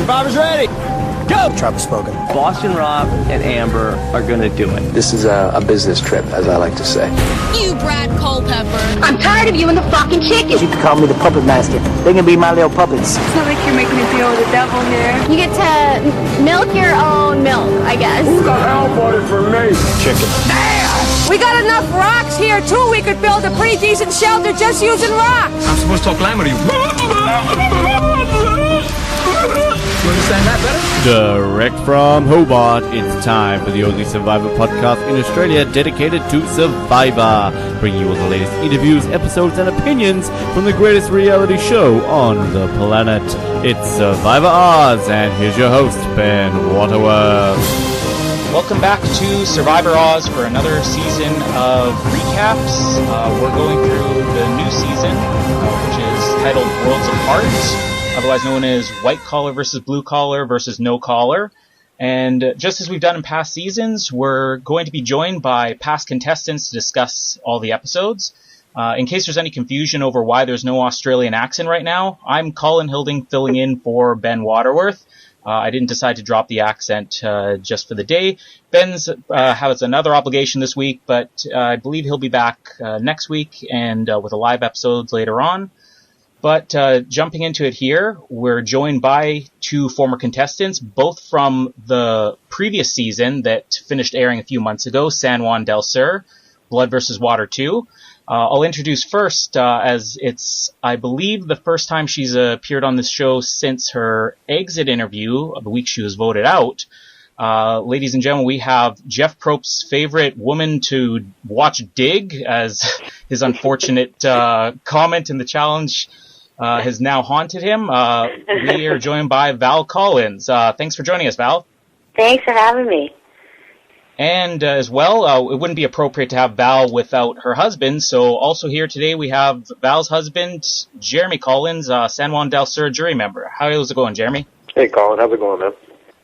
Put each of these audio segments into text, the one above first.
Survivor's ready. Go! Tribe has spoken. Boston Rob and Amber are gonna do it. This is a business trip, as I like to say. You, Brad Culpepper. I'm tired of you and the fucking chicken. You can call me the puppet master. They can be my little puppets. It's not like you're making a deal with the devil here. You get to milk your own milk, I guess. Who the hell voted for me? Chicken. Damn! We got enough rocks here, too. We could build a pretty decent shelter just using rocks. I'm supposed to talk Lambert to you. You understand that better? Direct from Hobart, it's time for the only Survivor podcast in Australia dedicated to Survivor, bringing you all the latest interviews, episodes, and opinions from the greatest reality show on the planet. It's Survivor Oz, and here's your host, Ben Waterworth. Welcome back to Survivor Oz for another season of recaps. We're going through the new season, which is titled Worlds Apart, otherwise known as White Collar versus Blue Collar versus No Collar. And just as we've done in past seasons, we're going to be joined by past contestants to discuss all the episodes. In case there's any confusion over why there's no Australian accent right now, I'm Colin Hilding filling in for Ben Waterworth. I didn't decide to drop the accent just for the day. Ben's has another obligation this week, but I believe he'll be back next week and with a live episode later on. But jumping into it here, we're joined by two former contestants, both from the previous season that finished airing a few months ago, San Juan Del Sur, Blood vs. Water 2. I'll introduce first, as it's, I believe, the first time she's appeared on this show since her exit interview of the week she was voted out. Ladies and gentlemen, we have Jeff Probst's favorite woman to watch dig, as his unfortunate comment in the challenge has now haunted him. We are joined by Val Collins. Thanks for joining us, Val. Thanks for having me. And as well, it wouldn't be appropriate to have Val without her husband. So also here today we have Val's husband, Jeremy Collins, San Juan Del Sur jury member. How's it going, Jeremy? Hey, Colin. How's it going, man?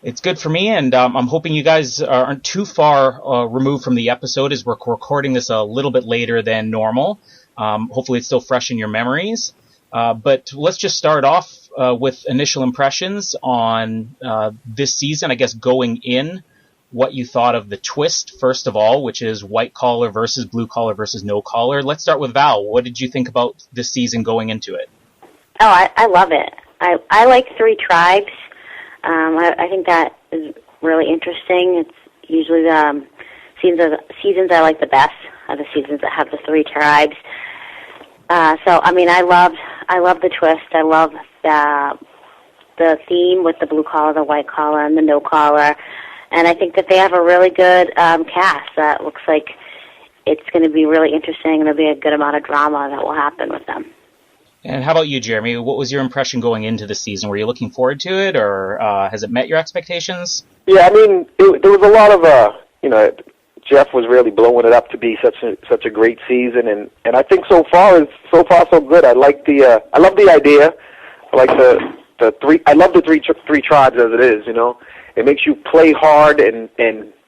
It's good for me, and I'm hoping you guys aren't too far removed from the episode, as we're recording this a little bit later than normal. Hopefully it's still fresh in your memories. But let's just start off with initial impressions on this season, I guess, going in. What you thought of the twist, first of all, which is white collar versus blue collar versus no collar. Let's start with Val. What did you think about this season going into it? Oh, I love it. I like three tribes. I think that is really interesting. It's usually the seasons I like the best are the seasons that have the three tribes. So, I mean, I love the twist. I love the theme with the blue collar, the white collar, and the no collar. And I think that they have a really good cast. That looks like it's going to be really interesting, and there'll be a good amount of drama that will happen with them. And how about you, Jeremy? What was your impression going into the season? Were you looking forward to it, or has it met your expectations? Yeah, I mean, there was a lot of, Jeff was really blowing it up to be such a great season, and I think so far so good. I like I love the idea. I like the three. I love the three tribes as it is. It makes you play hard, and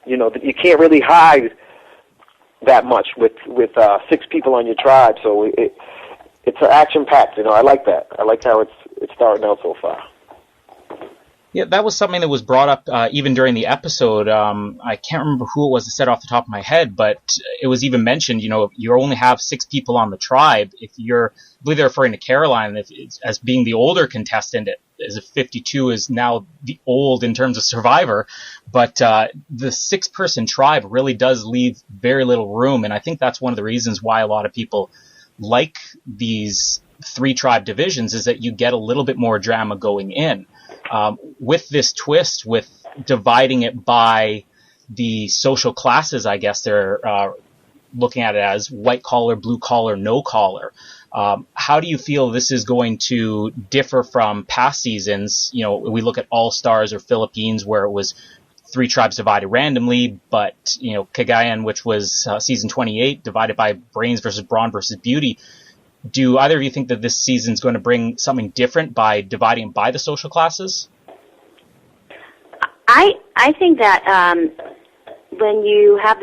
you can't really hide that much with 6 people on your tribe. So it's action packed. I like that. I like how it's starting out so far. Yeah, that was something that was brought up even during the episode. I can't remember who it was that said off the top of my head, but it was even mentioned, you only have 6 people on the tribe. If I believe they're referring to Caroline as being the older contestant, as if 52 is now the old in terms of Survivor. But the 6-person tribe really does leave very little room, and I think that's one of the reasons why a lot of people like these 3 tribe divisions, is that you get a little bit more drama going in. With this twist, with dividing it by the social classes, I guess they're looking at it as white collar, blue collar, no collar. How do you feel this is going to differ from past seasons? We look at All Stars or Philippines, where it was 3 tribes divided randomly, but Cagayan, which was season 28, divided by brains versus brawn versus beauty. Do either of you think that this season is going to bring something different by dividing by the social classes? I think that when you have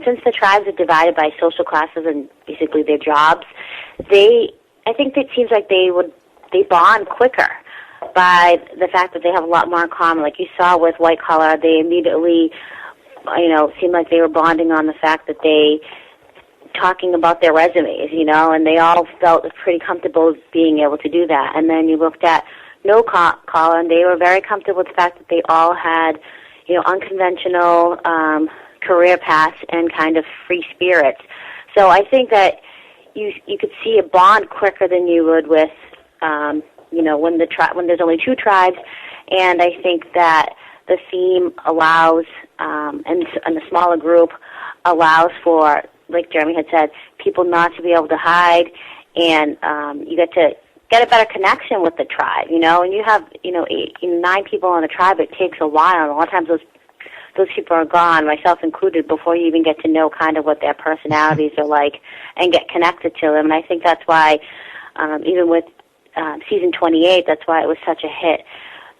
since the tribes are divided by social classes and basically their jobs, I think it seems like they bond quicker. by the fact that they have a lot more in common. Like you saw with White Collar, they immediately, seemed like they were bonding on the fact that they talking about their resumes, and they all felt pretty comfortable being able to do that. And then you looked at No Collar, and they were very comfortable with the fact that they all had, unconventional career paths and kind of free spirits. So I think that you could see a bond quicker than you would with, when there's only two tribes. And I think that the theme allows, and a smaller group allows for, like Jeremy had said, people not to be able to hide, and you get to get a better connection with the tribe, and you have, 9 people on a tribe. It takes a while, and a lot of times those people are gone, myself included, before you even get to know kind of what their personalities are like and get connected to them. And I think that's why, even with season 28, that's why it was such a hit,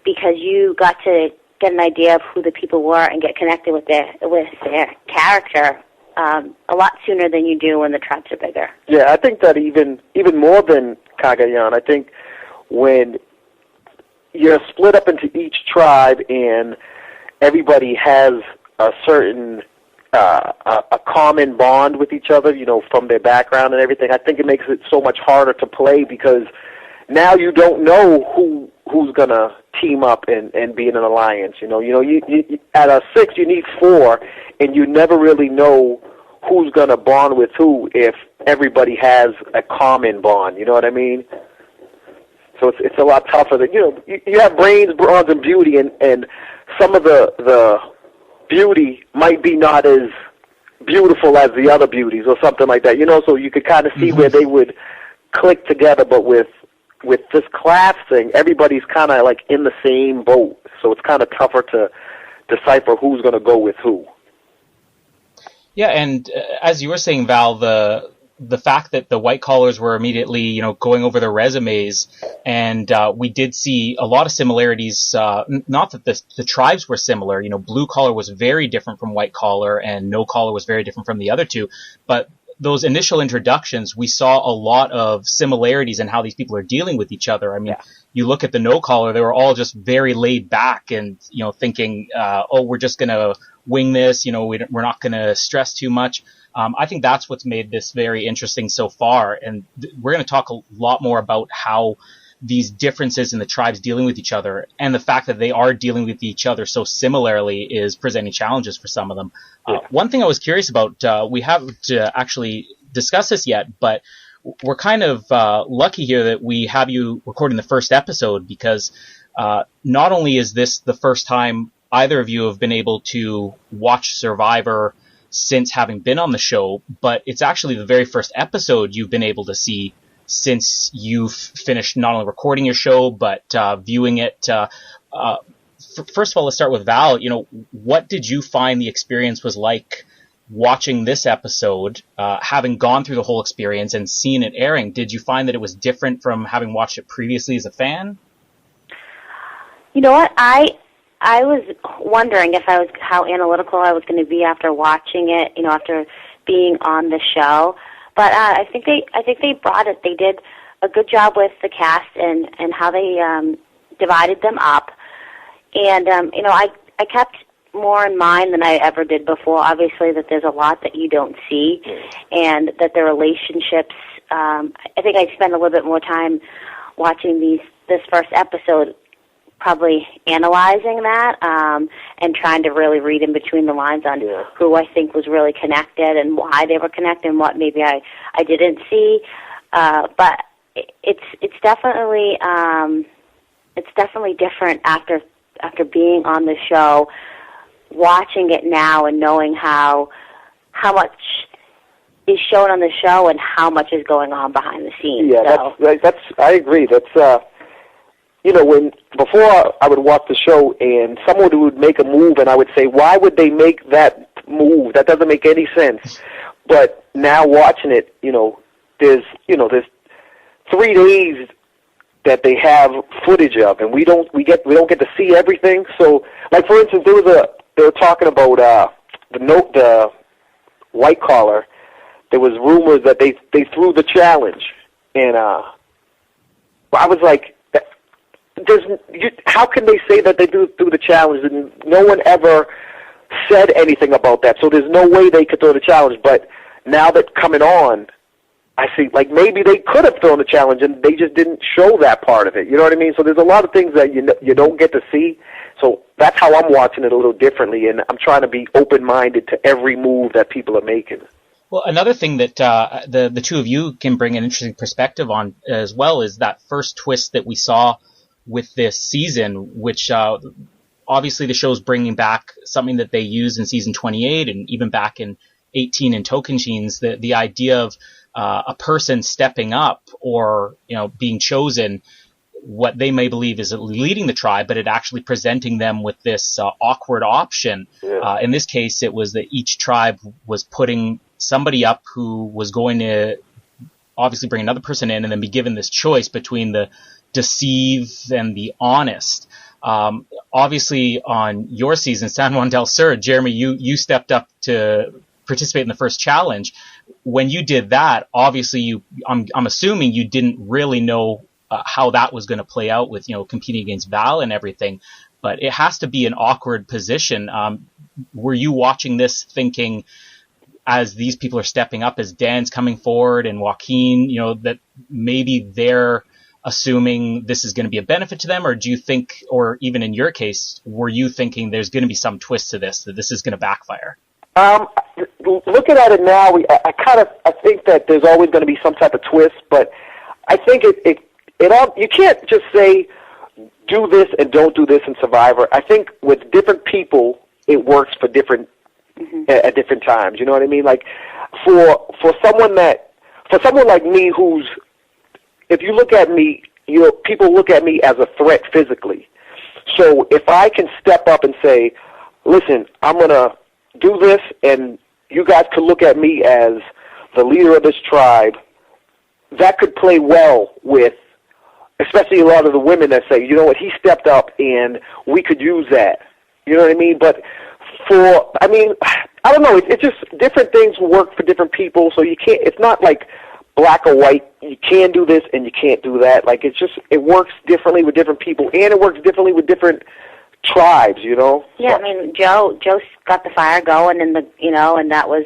because you got to get an idea of who the people were and get connected with their character a lot sooner than you do when the tribes are bigger. Yeah, I think that even more than Cagayan, I think when you're split up into each tribe and everybody has a certain a common bond with each other, from their background and everything, I think it makes it so much harder to play, because now you don't know who's gonna team up and be in an alliance. You at a 6 you need 4, and you never really know who's gonna bond with who if everybody has a common bond. You know what I mean? So it's a lot tougher than you have brains, bronze, and beauty, and some of the beauty might be not as beautiful as the other beauties or something like that. So you could kind of see where they would click together, but with this class thing, everybody's kind of like in the same boat, so it's kind of tougher to decipher who's going to go with who. Yeah, and as you were saying, Val, the fact that the white collars were immediately, going over their resumes, and we did see a lot of similarities. Not that the tribes were similar. Blue collar was very different from white collar, and no collar was very different from the other two. But those initial introductions, we saw a lot of similarities in how these people are dealing with each other. I mean, You look at the no collar; they were all just very laid back and thinking, we're just going to wing this. We're not going to stress too much. I think that's what's made this very interesting so far, and we're going to talk a lot more about how these differences in the tribes dealing with each other, and the fact that they are dealing with each other so similarly is presenting challenges for some of them. One thing I was curious about, we haven't actually discussed this yet, but we're kind of lucky here that we have you recording the first episode, because not only is this the first time either of you have been able to watch Survivor since having been on the show, but it's actually the very first episode you've been able to see since you've finished not only recording your show, but viewing it. First of all, let's start with Val. What did you find the experience was like watching this episode, having gone through the whole experience and seen it airing? Did you find that it was different from having watched it previously as a fan? You know what? I was wondering how analytical I was going to be after watching it, after being on the show. But I think they brought it. They did a good job with the cast and how they divided them up. And I kept more in mind than I ever did before. Obviously, that there's a lot that you don't see, and that the relationships. I think I spent a little bit more time watching this first episode, probably analyzing that and trying to really read in between the lines on who I think was really connected and why they were connected and what maybe I didn't see. But it's definitely different after being on the show, watching it now and knowing how much is shown on the show and how much is going on behind the scenes. Yeah, that's I agree. That's when before I would watch the show and someone would make a move and I would say, why would they make that move? That doesn't make any sense. But now watching it, there's 3 days that they have footage of, and we don't get to see everything. So, like for instance, they were talking about the white collar. There was rumors that they threw the challenge, and I was like, how can they say that they do the challenge? And no one ever said anything about that, so there's no way they could throw the challenge. But now that coming on, I see, like, maybe they could have thrown the challenge and they just didn't show that part of it. You know what I mean? So there's a lot of things that you don't get to see. So that's how I'm watching it a little differently, and I'm trying to be open-minded to every move that people are making. Well, another thing that the two of you can bring an interesting perspective on as well is that first twist that we saw with this season, which obviously the show's bringing back something that they used in season 28 and even back in 18 in Tocantins, the idea of a person stepping up or, being chosen, what they may believe is leading the tribe, but it actually presenting them with this awkward option. Yeah. In this case, it was that each tribe was putting somebody up who was going to obviously bring another person in and then be given this choice between the deceive and the honest. Obviously, on your season, San Juan Del Sur, Jeremy, you stepped up to participate in the first challenge. When you did that, obviously, I'm assuming you didn't really know how that was going to play out with competing against Val and everything. But it has to be an awkward position. Were you watching this thinking, as these people are stepping up, as Dan's coming forward and Joaquin, that maybe they're assuming this is going to be a benefit to them? Or do you think, or even in your case, were you thinking there's going to be some twist to this, that this is going to backfire? Looking at it now, I think that there's always going to be some type of twist, but I think it all, you can't just say do this and don't do this in Survivor. I think with different people, it works for different at different times. You know what I mean? Like for someone like me, who's, if you look at me, people look at me as a threat physically. So if I can step up and say, listen, I'm gonna do this, and you guys could look at me as the leader of this tribe, that could play well with, especially a lot of the women that say, you know what, he stepped up and we could use that. You know what I mean? But I don't know, it's just different things work for different people, so you can't, it's not like black or white, you can do this and you can't do that. Like, it works differently with different people, and it works differently with different tribes, Yeah, I mean, Joe got the fire going, and and that was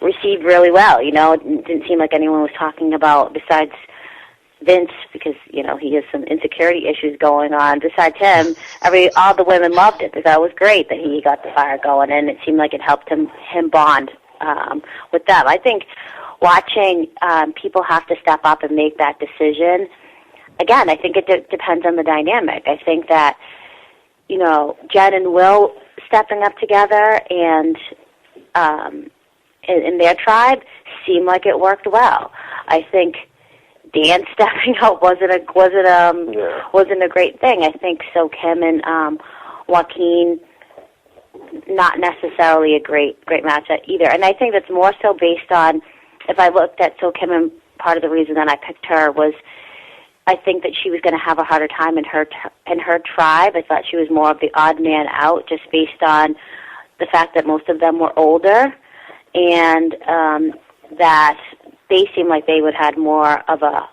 received really well. It didn't seem like anyone was talking about, besides Vince, because he has some insecurity issues going on. Besides him, all the women loved it. They thought it was great that he got the fire going, and it seemed like it helped him bond with them. I think watching people have to step up and make that decision. Again, I think it depends on the dynamic. I think that Jen and Will stepping up together and in their tribe seemed like it worked well. I think Dan stepping out wasn't a great thing. I think So Kim and Joaquin, not necessarily a great match either. And I think that's more so based on, if I looked at So Kim, and part of the reason that I picked her was I think that she was going to have a harder time in her tribe. I thought she was more of the odd man out, just based on the fact that most of them were older, and that they seemed like they would have more of a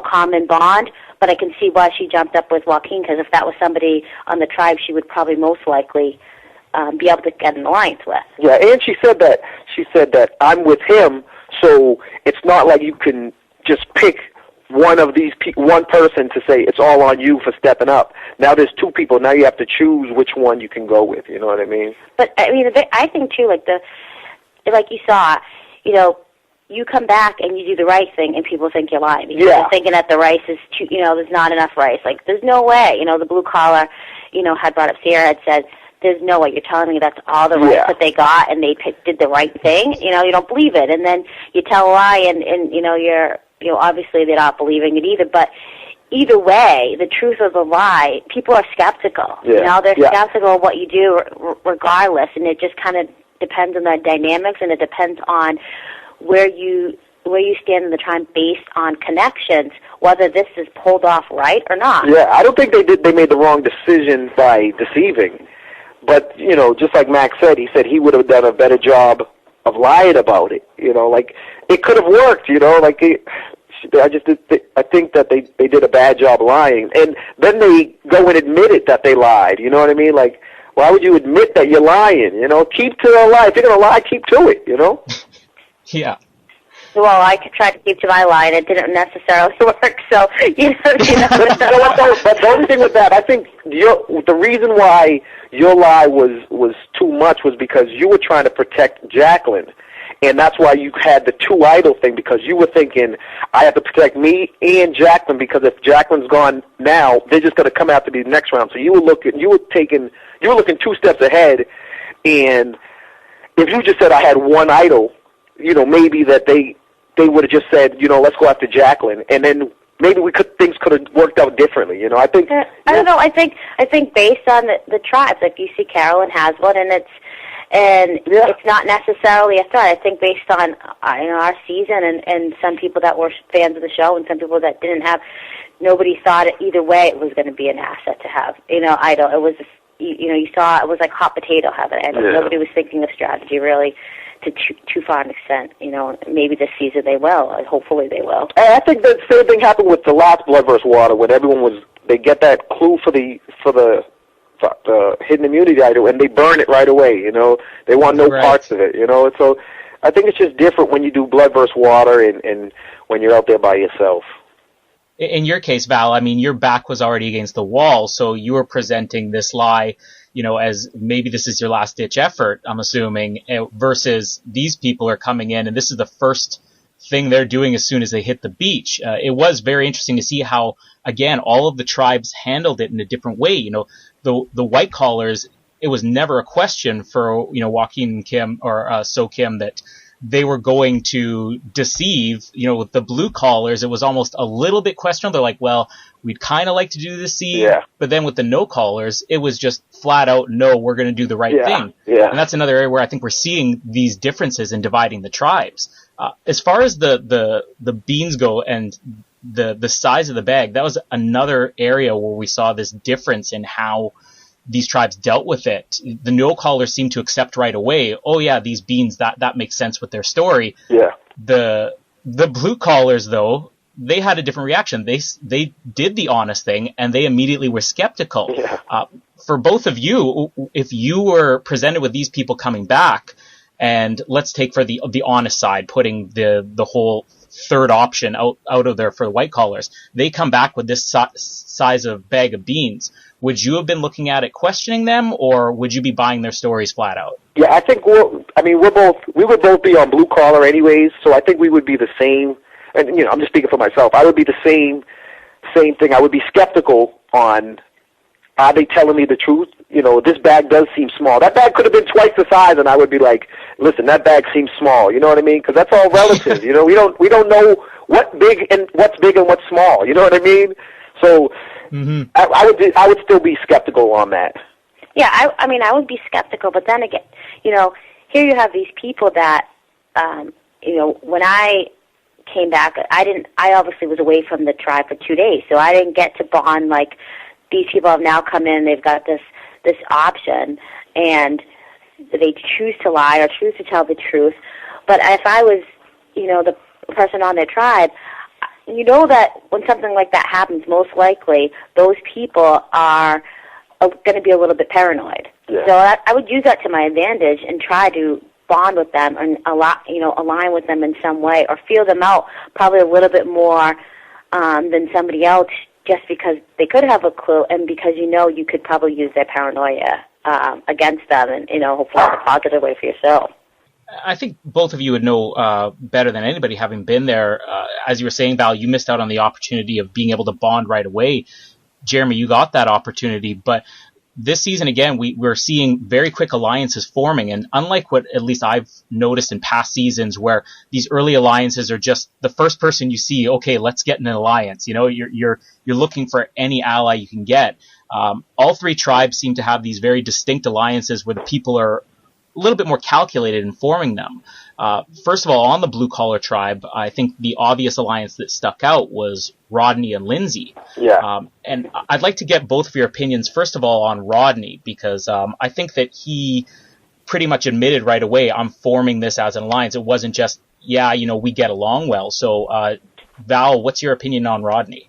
common bond. But I can see why she jumped up with Joaquin, because if that was somebody on the tribe, she would probably most likely be able to get an alliance with. Yeah, and she said that I'm with him, so it's not like you can just pick one person to say it's all on you for stepping up. Now there's two people. Now you have to choose which one you can go with. You know what I mean? But I mean, I think too, like you saw, you come back and you do the rice thing, and people think you're lying. Because they're thinking that the rice is too, there's not enough rice. Like, there's no way. The blue collar, had brought up, Sierra had said, there's no way. You're telling me that's all the rice that they got, and they did the right thing. You don't believe it, and then you tell a lie, and you're obviously they're not believing it either. But either way, the truth of the lie, people are skeptical. They're skeptical of what you do regardless, and it just kind of depends on the dynamics, and it depends on where you stand in the time based on connections, whether this is pulled off right or not. Yeah, I don't think they made the wrong decision by deceiving. But, just like Max said, he said he would have done a better job of lying about it. Like, it could have worked, like, I think that they did a bad job lying, and then they go and admit it that they lied. You know what I mean? Like, why would you admit that you're lying? You know, keep to the lie. If you're gonna lie, keep to it. You know? Yeah. Well, I tried to keep to my lie, and it didn't necessarily work. So But the only thing with that, I think the reason why your lie was too much was because you were trying to protect Jacqueline. And that's why you had the two idol thing, because you were thinking, I have to protect me and Jacqueline, because if Jacqueline's gone now, they're just going to come out to be the next round. So you were looking 2 steps ahead. And if you just said I had one idol, you know, maybe that they would have just said, you know, let's go after Jacqueline, and then maybe things could have worked out differently. You know, I think. I don't know. I think based on the tribes, like you see, Carolyn has one, and it's not necessarily a threat. I think based on our season and some people that were fans of the show and some people that didn't have, nobody thought it either way it was going to be an asset to have. You know, idol. It was you saw it was like hot potato heaven, and nobody was thinking of strategy really to too far an extent. You know, maybe this season they will. Hopefully they will. I think the same thing happened with the last Blood vs. Water, when they get that clue for the hidden immunity idol, and they burn it right away. You know, they want no parts of it. You know, so I think it's just different when you do Blood vs. Water and when you're out there by yourself. In your case, Val, I mean, your back was already against the wall, so you were presenting this lie, you know, as maybe this is your last ditch effort, I'm assuming, versus these people are coming in, and this is the first thing they're doing as soon as they hit the beach. It was very interesting to see how, again, all of the tribes handled it in a different way. You know, the white collars, it was never a question for, you know, Joaquin and Kim or So Kim that they were going to deceive. You know, with the blue collars, it was almost a little bit questionable. They're like, well, we'd kind of like to do deceive. Yeah. But then with the no collars, it was just flat out, no, we're going to do the right thing. Yeah. And that's another area where I think we're seeing these differences in dividing the tribes. As far as the beans go and the size of the bag, that was another area where we saw this difference in how these tribes dealt with it. The no callers seemed to accept right away. Oh yeah, these beans, that makes sense with their story. Yeah. The blue collars though, they had a different reaction. They did the honest thing and they immediately were skeptical. Yeah. For both of you, if you were presented with these people coming back, and let's take for the honest side, putting the whole third option out of there for the white collars, they come back with this size of bag of beans. Would you have been looking at it questioning them, or would you be buying their stories flat out? Yeah, I think we would both be on blue collar anyways, so I think we would be the same. And you know, I'm just speaking for myself. I would be the same thing. I would be skeptical on, are they telling me the truth? You know, this bag does seem small. That bag could have been twice the size, and I would be like, listen, that bag seems small. You know what I mean? Because that's all relative. You know, we don't know what's big and what's small. You know what I mean? So I would still be skeptical on that. Yeah, I mean, I would be skeptical, but then again, you know, here you have these people that, you know, when I came back, I obviously was away from the tribe for 2 days, so I didn't get to bond like these people have now come in. They've got this option, and they choose to lie or choose to tell the truth. But if I was, you know, the person on their tribe, you know that when something like that happens, most likely those people are going to be a little bit paranoid. Yeah. So I would use that to my advantage and try to bond with them and align with them in some way, or feel them out probably a little bit more than somebody else, just because they could have a clue, and because you could probably use their paranoia against them, and hopefully in a positive way for yourself. I think both of you would know better than anybody, having been there. As you were saying, Val, you missed out on the opportunity of being able to bond right away. Jeremy, you got that opportunity, but this season, again, we're seeing very quick alliances forming, and unlike what at least I've noticed in past seasons, where these early alliances are just the first person you see, okay, let's get in an alliance. You're looking for any ally you can get. All three tribes seem to have these very distinct alliances where the people are a little bit more calculated in forming them. First of all, on the blue collar tribe, I think the obvious alliance that stuck out was Rodney and Lindsay. Yeah. And I'd like to get both of your opinions, first of all, on Rodney, because I think that he pretty much admitted right away, I'm forming this as an alliance. It wasn't just, we get along well. So Val, what's your opinion on Rodney?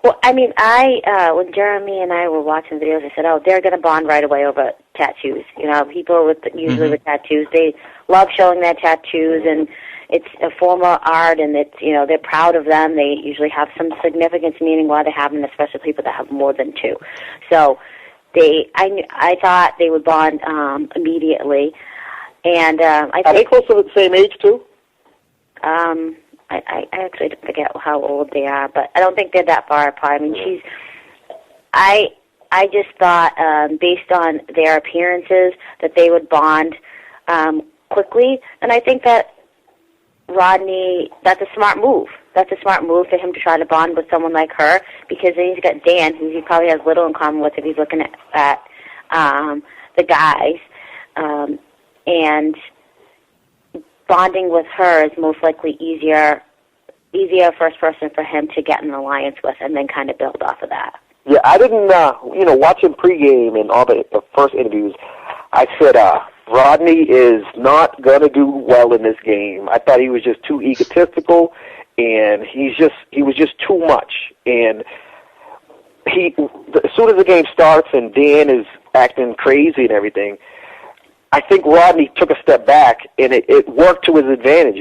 Well, I mean, when Jeremy and I were watching videos, I said, "Oh, they're going to bond right away over tattoos." You know, people with with tattoos, they love showing their tattoos, and it's a form of art, and it's they're proud of them. They usually have some significance, meaning why they have them, especially people that have more than two. So, I thought they would bond immediately, and are they close to the same age too? I actually forget how old they are, but I don't think they're that far apart. I mean, I just thought, based on their appearances, that they would bond quickly, and I think that Rodney, that's a smart move. That's a smart move for him to try to bond with someone like her, because then he's got Dan, who he probably has little in common with if he's looking at the guys, and bonding with her is most likely easier first person for him to get an alliance with, and then kind of build off of that. Yeah, I didn't, watching pregame and all the first interviews, I said, Rodney is not going to do well in this game. I thought he was just too egotistical, and he was just too much. And as soon as the game starts and Dan is acting crazy and everything, I think Rodney took a step back, and it worked to his advantage.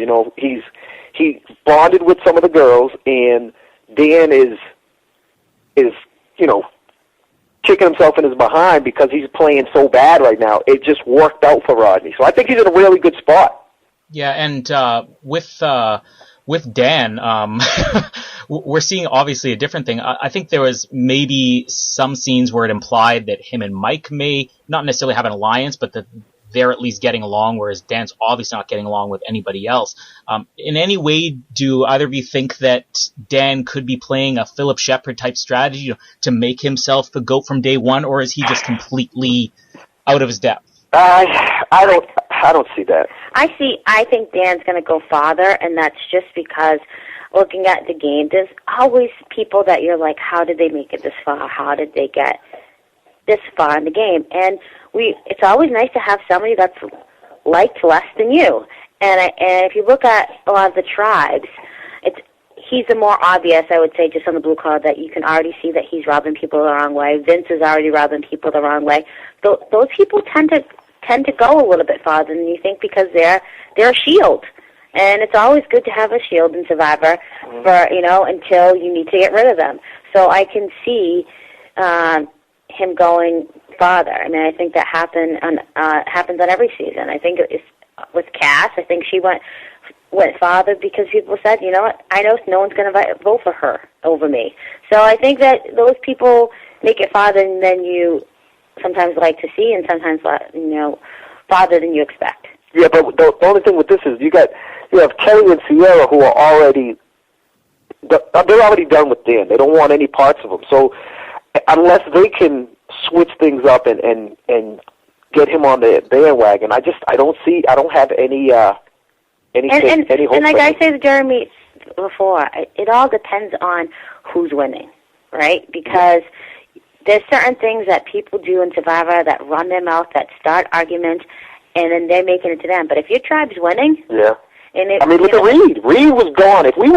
He bonded with some of the girls, and Dan is kicking himself in his behind because he's playing so bad right now. It just worked out for Rodney. So I think he's in a really good spot. Yeah, and with Dan, we're seeing obviously a different thing. I think there was maybe some scenes where it implied that him and Mike may not necessarily have an alliance, but that they're at least getting along, whereas Dan's obviously not getting along with anybody else. In any way, do either of you think that Dan could be playing a Philip Shepard type strategy to make himself the GOAT from day one, or is he just completely out of his depth? I don't see that. I think Dan's going to go farther, and that's just because looking at the game, there's always people that you're like, how did they make it this far? How did they get this far in the game? And it's always nice to have somebody that's liked less than you. And if you look at a lot of the tribes, he's the more obvious, I would say, just on the blue card, that you can already see that he's robbing people the wrong way. Vince is already robbing people the wrong way. Those people tend to go a little bit farther than you think, because they're a shield. And it's always good to have a shield in Survivor for, until you need to get rid of them. So I can see him going farther. I mean, I think that happens on every season. I think it's with Cass. I think she went farther because people said, you know what, I know no one's going to vote for her over me. So I think that those people make it farther than you sometimes like to see, and sometimes farther than you expect. Yeah, but the only thing with this is you have Kelly and Sierra who are they're already done with Dan. They don't want any parts of him. So unless they can switch things up and get him on the bandwagon, I don't have any hope. And like I say to Jeremy before, it all depends on who's winning, right? Because there's certain things that people do in Survivor that run their mouth, that start arguments, and then they're making it to them. But if your tribe's winning, yeah. Look at Reed. Reed was gone. If we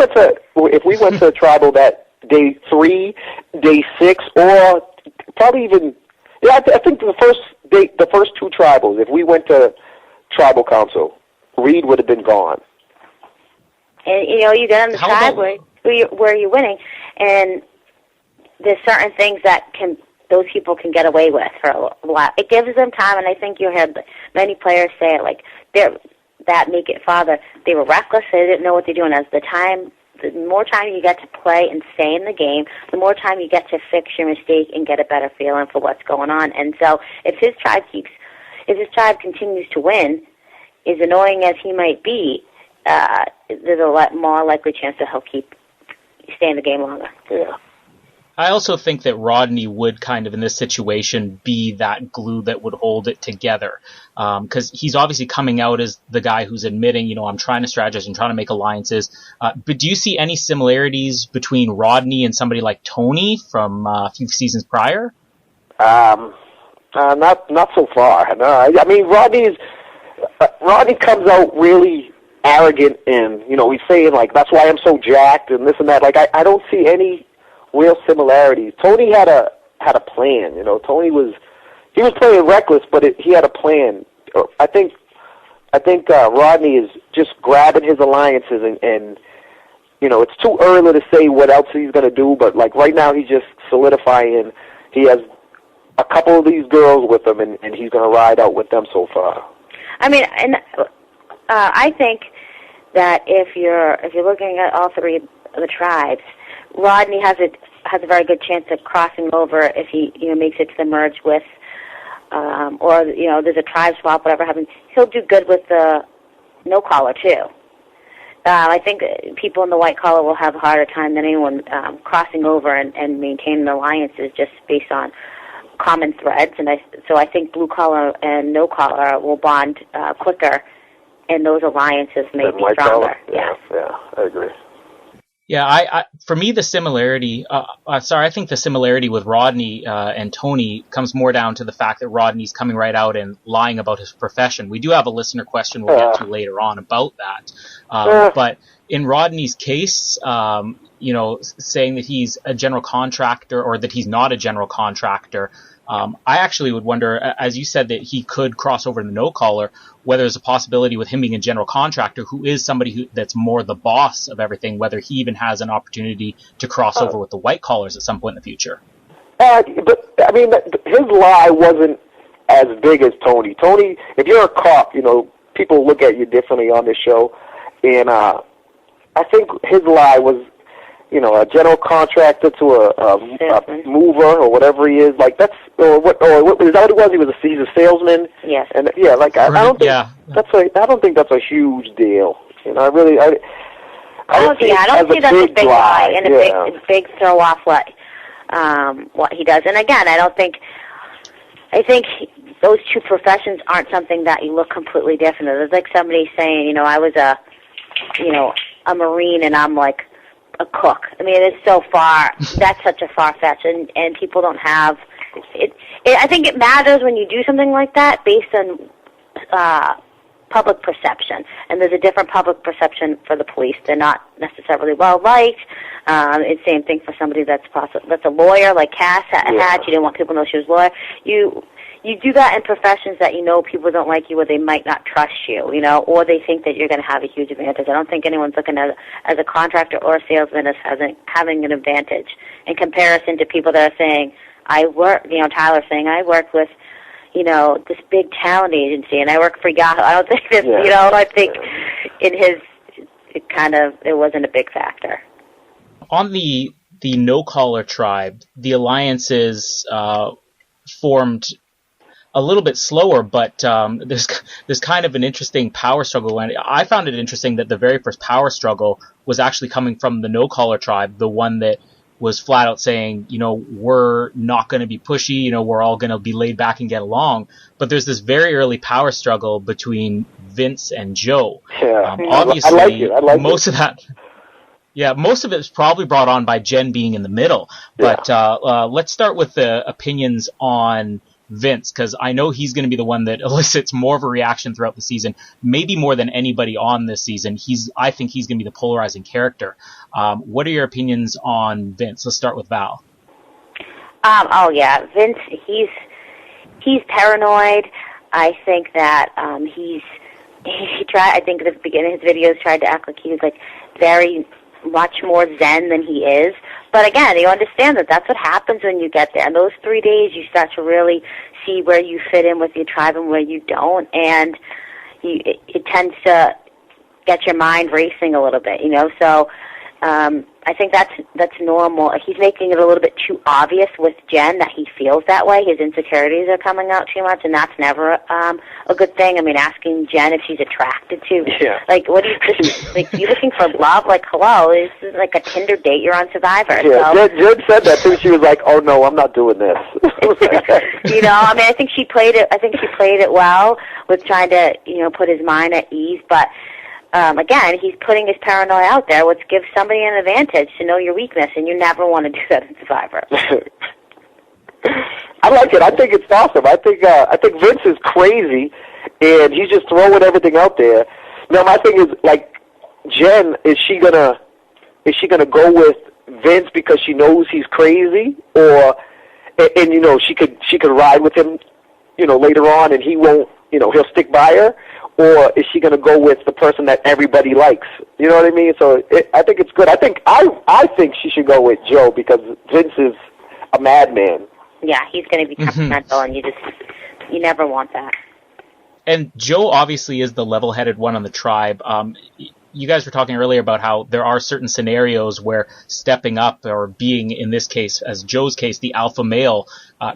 went to tribal that day 3, day 6, or probably even, I think the first 2 tribals, if we went to tribal council, Reed would have been gone. And you get on the tribe where you're winning, and there's certain things that those people can get away with for a while. It gives them time, and I think you had many players say it, like that make it farther. They were reckless. They didn't know what they're doing. The more time you get to play and stay in the game, the more time you get to fix your mistake and get a better feeling for what's going on. And so if his tribe continues to win, as annoying as he might be, there's a lot more likely chance that he'll stay in the game longer. Yeah. I also think that Rodney would kind of in this situation be that glue that would hold it together, because he's obviously coming out as the guy who's admitting, I'm trying to strategize and trying to make alliances. But do you see any similarities between Rodney and somebody like Tony from a few seasons prior? Not so far. No, I mean Rodney comes out really arrogant and, you know, he's saying, like, that's why I'm so jacked and this and that. Like, I don't see any real similarities. Tony had a plan, you know. Tony was playing reckless, but he had a plan. I think Rodney is just grabbing his alliances and you know, it's too early to say what else he's going to do, but, like, right now he's just solidifying. He has a couple of these girls with him, and he's going to ride out with them so far. I mean, and I think that if you're looking at all three of the tribes, Rodney has a very good chance of crossing over if he, you know, makes it to the merge with, or, you know, there's a tribe swap, whatever happens. He'll do good with the no collar too. I think people in the white collar will have a harder time than anyone crossing over and maintaining alliances just based on common threads. And so I think blue collar and no collar will bond quicker, and those alliances may be stronger. Yeah, I agree. Yeah, I for me the similarity. I think the similarity with Rodney and Tony comes more down to the fact that Rodney's coming right out and lying about his profession. We do have a listener question we'll get to later on about that. But in Rodney's case, you know, saying that he's a general contractor or that he's not a general contractor, I actually would wonder, as you said, that he could cross over to the no collar, whether there's a possibility with him being a general contractor who is somebody that's more the boss of everything, whether he even has an opportunity to cross over with the white collars at some point in the future. But, I mean, his lie wasn't as big as Tony. Tony, if you're a cop, you know, people look at you differently on this show, and I think his lie was, you know, a general contractor to a mover or whatever he is. Like, that's what is that what he was? He's a salesman. Yes. And yeah, like I don't think that's a huge deal. You know, I don't see that's a big lie and a big throw off what he does. And again, I think those two professions aren't something that you look completely different. It's like somebody saying, you know, I was a Marine and I'm like a cook. I mean, it's so far. That's such a far-fetched, and people don't have it. I think it matters when you do something like that based on public perception, and there's a different public perception for the police. They're not necessarily well liked. It's the same thing for somebody that's a lawyer, like Cass had. She didn't want people to know she was a lawyer. You do that in professions that you know people don't like you or they might not trust you, you know, or they think that you're going to have a huge advantage. I don't think anyone's looking at as a contractor or a salesman as having an advantage in comparison to people that are saying, Tyler saying, I work with, you know, this big talent agency and I work for Yahoo. I don't think this, you know, I think in his, it wasn't a big factor. On the no-collar tribe, the alliances formed a little bit slower, but there's kind of an interesting power struggle. And I found it interesting that the very first power struggle was actually coming from the no-collar tribe, the one that was flat out saying, you know, we're not going to be pushy, you know, we're all going to be laid back and get along. But there's this very early power struggle between Vince and Joe. Yeah. Obviously, I like most of that. Yeah, most of it is probably brought on by Jen being in the middle. But let's start with the opinions on Vince, because I know he's going to be the one that elicits more of a reaction throughout the season, maybe more than anybody on this season. I think he's going to be the polarizing character. What are your opinions on Vince? Let's start with Val. Vince, he's paranoid. I think that he tried. I think at the beginning of his videos tried to act like he was like very much more zen than he is. But again, you understand that that's what happens when you get there. In those 3 days, you start to really see where you fit in with your tribe and where you don't, and it tends to get your mind racing a little bit, you know. So I think that's normal. He's making it a little bit too obvious with Jen that he feels that way. His insecurities are coming out too much, and that's never a good thing. I mean, asking Jen if she's attracted to, like, what do you like? You looking for love? Like, hello, this is like a Tinder date. You're on Survivor. Yeah, so. Jen said that too. She was like, "Oh no, I'm not doing this." You know, I mean, I think she played it well with trying to, you know, put his mind at ease, but. Again, he's putting his paranoia out there, which gives somebody an advantage to know your weakness, and you never want to do that in Survivor. I like it. I think it's awesome. I think Vince is crazy, and he's just throwing everything out there. Now my thing is, like, Jen, is she gonna go with Vince because she knows he's crazy, or and you know she could ride with him, you know, later on, and he won't, you know, he'll stick by her, or is she gonna go with the person that everybody likes? You know what I mean? So I think it's good. I think she should go with Joe because Vince is a madman. Yeah, he's going to be temperamental, and you never want that. And Joe obviously is the level-headed one on the tribe. You guys were talking earlier about how there are certain scenarios where stepping up or being, in this case, as Joe's case, the alpha male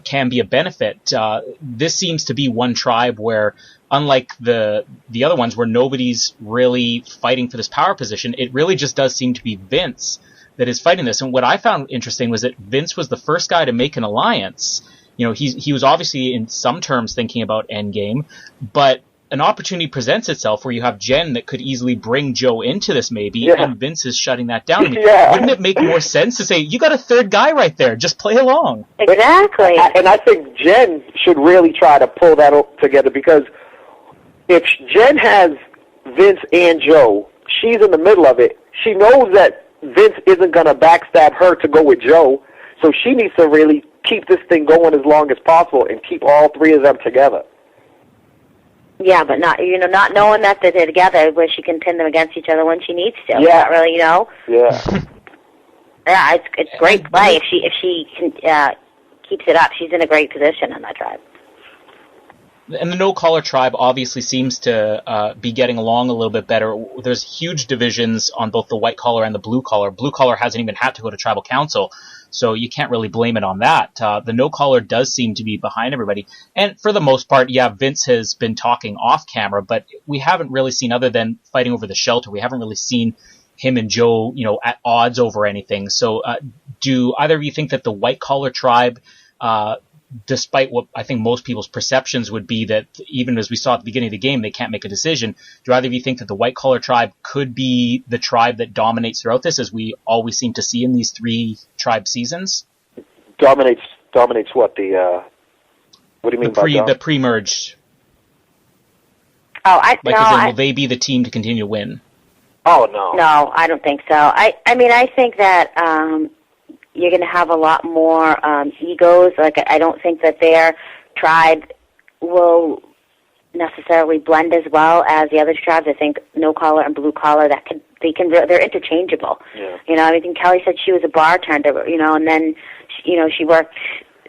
can be a benefit. This seems to be one tribe where, unlike the other ones where nobody's really fighting for this power position, it really just does seem to be Vince that is fighting this. And what I found interesting was that Vince was the first guy to make an alliance. You know, he was obviously in some terms thinking about Endgame, but an opportunity presents itself where you have Jen that could easily bring Joe into this maybe, and Vince is shutting that down. I mean, wouldn't it make more sense to say, you got a third guy right there, just play along? Exactly. And I think Jen should really try to pull that together, because if Jen has Vince and Joe, she's in the middle of it. She knows that Vince isn't going to backstab her to go with Joe, so she needs to really keep this thing going as long as possible and keep all three of them together. Yeah, but not knowing that they're together, where she can pin them against each other when she needs to. Yeah. Not really, Yeah. Yeah, it's great play if she can keeps it up. She's in a great position in that tribe. And the no-collar tribe obviously seems to be getting along a little bit better. There's huge divisions on both the white collar and the blue collar. Blue collar hasn't even had to go to tribal council, so you can't really blame it on that. The no-collar does seem to be behind everybody. And for the most part, yeah, Vince has been talking off camera, but we haven't really seen, other than fighting over the shelter, we haven't really seen him and Joe, you know, at odds over anything. So do either of you think that the white collar tribe, despite what I think most people's perceptions would be, that even as we saw at the beginning of the game, they can't make a decision, do either of you think that the white collar tribe could be the tribe that dominates throughout this, as we always seem to see in these three tribe seasons? Dominates what? What do you mean by the pre-merge? Oh, will they be the team to continue to win? Oh, no. No, I don't think so. I mean, I think that you're going to have a lot more egos. Like, I don't think that their tribe will necessarily blend as well as the other tribes. I think no collar and blue collar, they're interchangeable. Yeah. You know, I mean, Kelly said she was a bartender, you know, and then she worked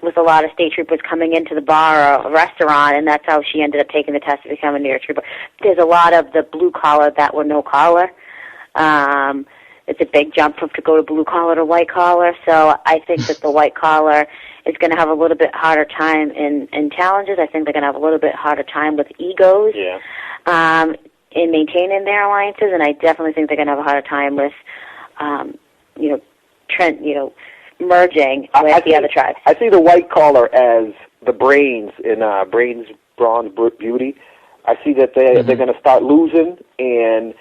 with a lot of state troopers coming into the bar or a restaurant, and that's how she ended up taking the test to become a New York trooper. There's a lot of the blue collar that were no collar. It's a big jump to go to blue collar to white collar, so I think that the white collar is going to have a little bit harder time in challenges. I think they're going to have a little bit harder time with egos in maintaining their alliances, and I definitely think they're going to have a harder time with, merging with the other tribes. I see the white collar as the brains in Brains, Bronze, Beauty. I see that they're going to start losing, and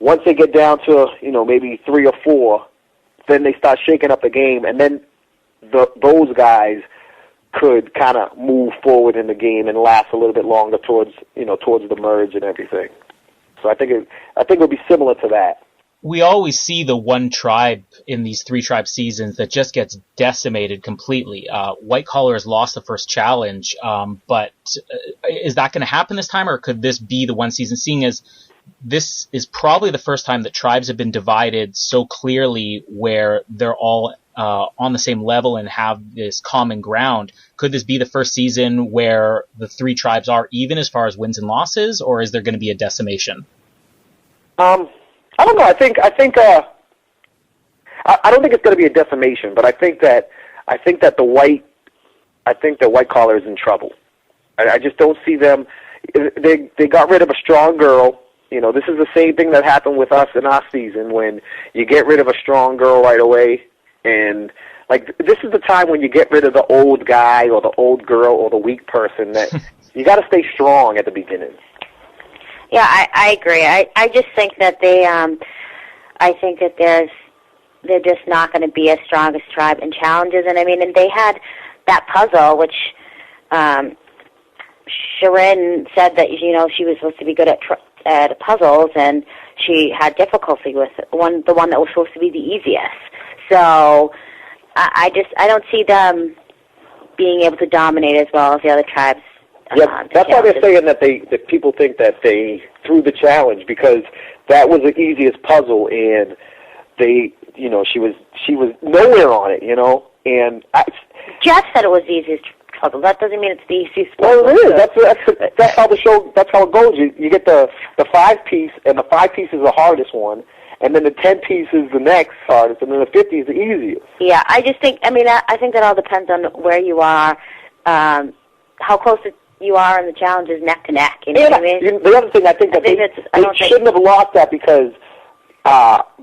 once they get down to, maybe 3 or 4, then they start shaking up the game, and then those guys could kind of move forward in the game and last a little bit longer towards the merge and everything. So I think it'll be similar to that. We always see the one tribe in these 3 tribe seasons that just gets decimated completely. White collar has lost the first challenge, but is that going to happen this time, or could this be the one season, seeing as this is probably the first time that tribes have been divided so clearly where they're all on the same level and have this common ground? Could this be the first season where the 3 tribes are even as far as wins and losses, or is there going to be a decimation? I don't know. I don't think it's going to be a decimation, but I think that the white collar is in trouble. I just don't see them. They got rid of a strong girl. This is the same thing that happened with us in our season, when you get rid of a strong girl right away, and this is the time when you get rid of the old guy or the old girl or the weak person. That you got to stay strong at the beginning. Yeah, I agree. I just think that I think that they're just not going to be as strong as tribe in challenges. And I mean, and they had that puzzle, which Sharon said that she was supposed to be good at puzzles, and she had difficulty with the one that was supposed to be the easiest. So I don't see them being able to dominate as well as the other tribes. Yeah, that's why they're saying that people think that they threw the challenge, because that was the easiest puzzle, and she was nowhere on it, and Jeff said it was the easiest puzzle. That doesn't mean it's the easiest puzzle. Well, it is. That's how the show. That's how it goes. You get the 5-piece, and the 5-piece is the hardest one, and then the 10-piece is the next hardest, and then the 50 is the easiest. Yeah, I just think. I think that all depends on where you are, how close you are in the challenges, neck to neck. You know what I mean? The other thing I think that they shouldn't have lost that, because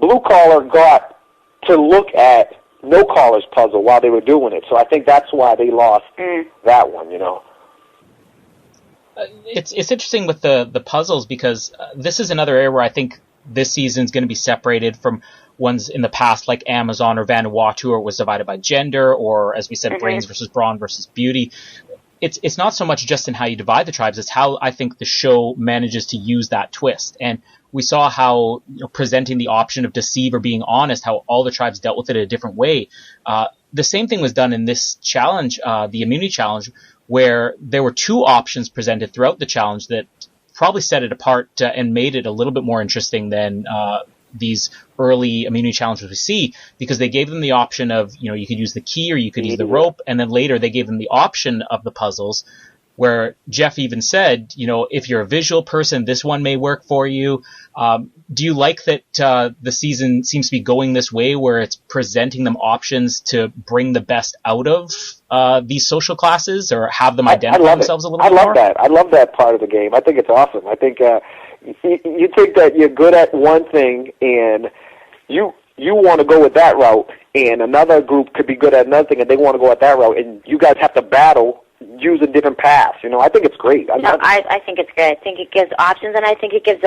Blue Collar got to look at No Collar's puzzle while they were doing it. So I think that's why they lost that one, It's interesting with the puzzles, because this is another area where I think this season's going to be separated from ones in the past, like Amazon or Vanuatu, where it was divided by gender, or, as we said, brains versus brawn versus beauty. It's not so much just in how you divide the tribes, it's how I think the show manages to use that twist. And we saw how presenting the option of deceive or being honest, how all the tribes dealt with it a different way. The same thing was done in this challenge, the immunity challenge, where there were 2 options presented throughout the challenge that probably set it apart and made it a little bit more interesting than these early immunity challenges we see, because they gave them the option of, you could use the key or you could use the rope, and then later they gave them the option of the puzzles, where Jeff even said, if you're a visual person, this one may work for you. Do you like that the season seems to be going this way, where it's presenting them options to bring the best out of these social classes, or have them identify themselves a little bit more? I love that part of the game. I think it's awesome. I think you think that you're good at one thing, and you want to go with that route, and another group could be good at another thing, and they want to go at that route, and you guys have to battle using different paths. I think it's great. I think it's great. I think it gives options, and I think it gives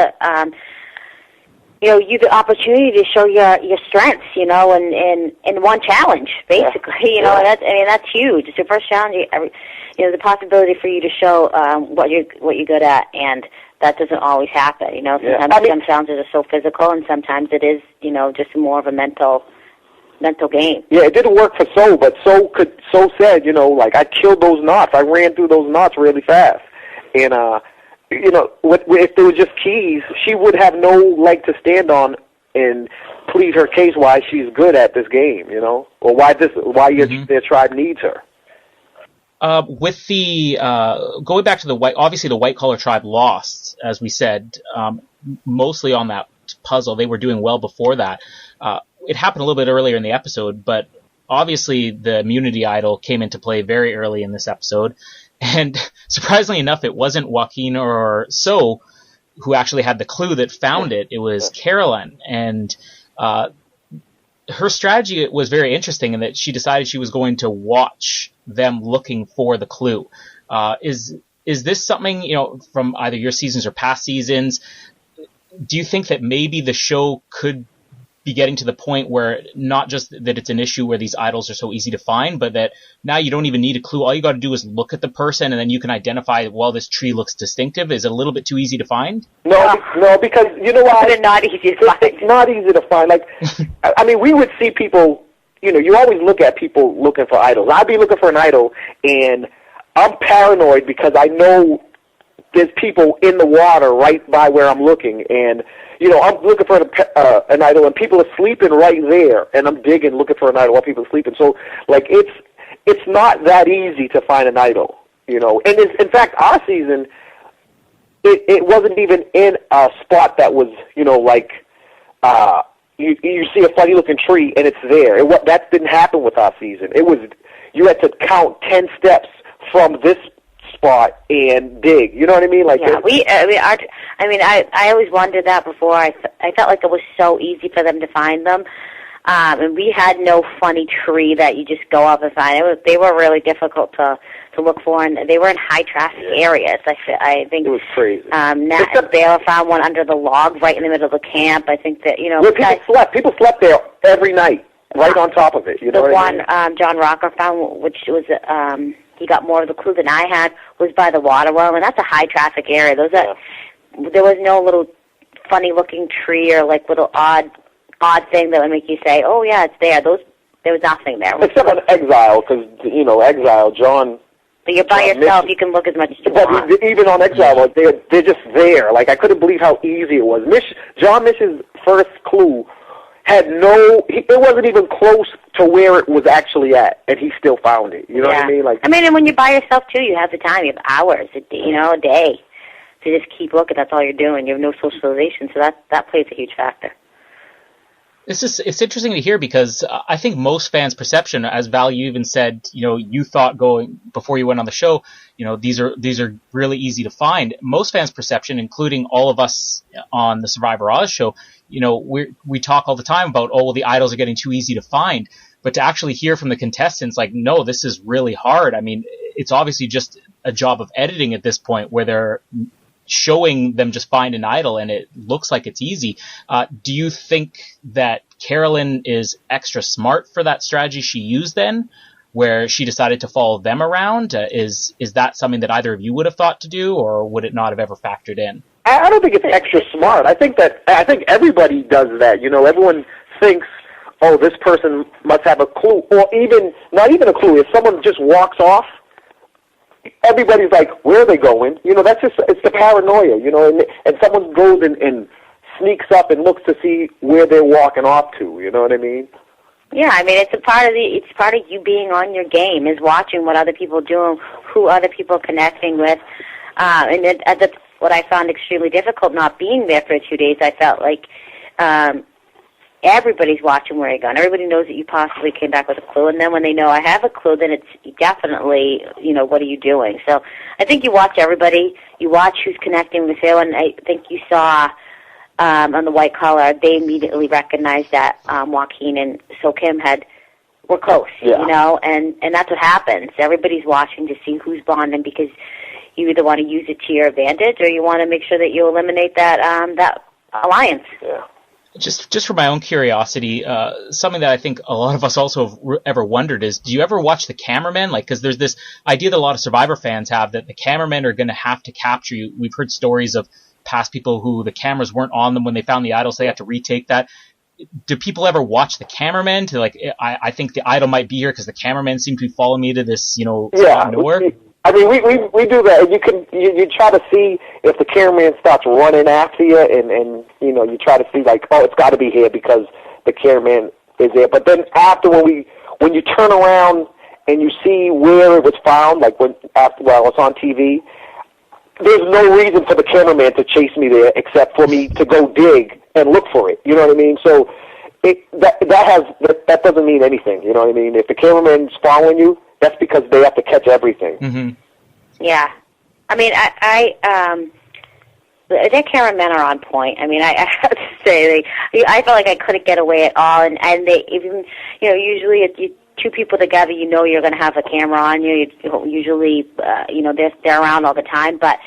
you the opportunity to show your strengths, in one challenge, basically. That's huge. It's your first challenge. The possibility for you to show what you're good at, and that doesn't always happen. Sometimes some challenges are so physical, and sometimes it is, just more of a mental game. Yeah, it didn't work for So, but So said, I killed those knots. I ran through those knots really fast, and if there was just keys, she would have no leg to stand on and plead her case why she's good at this game, or why their tribe needs her. With the going back to the white collar tribe lost, as we said, mostly on that puzzle. They were doing well before that. It happened a little bit earlier in the episode, but obviously the immunity idol came into play very early in this episode. And surprisingly enough, it wasn't Joaquin or So who actually had the clue that found it. It was Carolyn. And her strategy was very interesting in that she decided she was going to watch them looking for the clue. Is this something, from either your seasons or past seasons? Do you think that maybe the show could be getting to the point where not just that it's an issue where these idols are so easy to find, but that now you don't even need a clue. All you got to do is look at the person, and then you can identify, well, this tree looks distinctive. Is it a little bit too easy to find? No, because you know why? It's not easy to find. It's not easy to find. Like, we would see people, you always look at people looking for idols. I'd be looking for an idol, and I'm paranoid because I know there's people in the water right by where I'm looking, and I'm looking for an idol, and people are sleeping right there, and I'm digging, looking for an idol while people are sleeping. So, it's not that easy to find an idol, And in fact, our season, it wasn't even in a spot that was, you see a funny-looking tree, and it's there. That didn't happen with our season. It was, you had to count 10 steps from this spot and dig. You know what I mean? I always wondered that before. I felt like it was so easy for them to find them, and we had no funny tree that you just go up and find. They were really difficult to look for, and they were in high traffic areas. I think it was crazy. They found one under the log right in the middle of the camp. I think that people slept there every night, right on top of it. The one John Rocker found, which was he got more of the clue than I had, was by the water well, and that's a high traffic area. Those are there was no little funny-looking tree or like little odd thing that would make you say, "Oh yeah, it's there." There was nothing there. Except on Exile, because Exile, John. But you're by yourself. You can look as much as you want. But even on Exile, like, they're just there. Like, I couldn't believe how easy it was. John Mish's first clue it wasn't even close to where it was actually at, and he still found it. You know what I mean? Like, and when you're by yourself too, you have the time. You have hours, a day to just keep looking. That's all you're doing. You have no socialization, so that plays a huge factor. It's interesting to hear because I think most fans' perception, as Val, you even said, you thought going before you went on the show, these are really easy to find. Most fans' perception, including all of us on the Survivor Oz show, we talk all the time about, the idols are getting too easy to find. But to actually hear from the contestants, like, no, this is really hard. I mean, it's obviously just a job of editing at this point where they're showing them just find an idol and it looks like it's easy. Do you think that Carolyn is extra smart for that strategy she used then, where she decided to follow them around? Is that something that either of you would have thought to do, or would it not have ever factored in? I don't think it's extra smart. I think everybody does that. Everyone thinks, oh, this person must have a clue, or even not even a clue. If someone just walks off, everybody's like, where are they going? It's the paranoia, and someone goes and sneaks up and looks to see where they're walking off to, you know what I mean? Yeah, it's part of you being on your game, is watching what other people are doing, who other people are connecting with. And that's what I found extremely difficult not being there for 2 days. I felt like everybody's watching where you're going. Everybody knows that you possibly came back with a clue, and then when they know I have a clue, then it's definitely, what are you doing? So I think you watch everybody. You watch who's connecting with who, and I think you saw on the white collar, they immediately recognized that Joaquin and So Kim were close, and that's what happens. Everybody's watching to see who's bonding, because you either want to use it to your advantage or you want to make sure that you eliminate that alliance. Yeah. Just for my own curiosity, something that I think a lot of us also have ever wondered is, do you ever watch the cameramen? Like, because there's this idea that a lot of Survivor fans have that the cameramen are going to have to capture you. We've heard stories of past people who the cameras weren't on them when they found the idol, so they had to retake that. Do people ever watch the cameramen to I think the idol might be here because the cameramen seem to be following me to this, nowhere? We do that. You try to see if the cameraman starts running after you, and you try to see like, oh, it's got to be here because the cameraman is there. But then after when you turn around and you see where it was found, like while it's on TV, there's no reason for the cameraman to chase me there except for me to go dig and look for it. You know what I mean? So that doesn't mean anything. You know what I mean? If the cameraman's following you, that's because they have to catch everything. Mm-hmm. Yeah. Their cameramen are on point. I have to say, I felt like I couldn't get away at all, and they even, usually it's two people together, you're going to have a camera on you. Usually, they're around all the time, but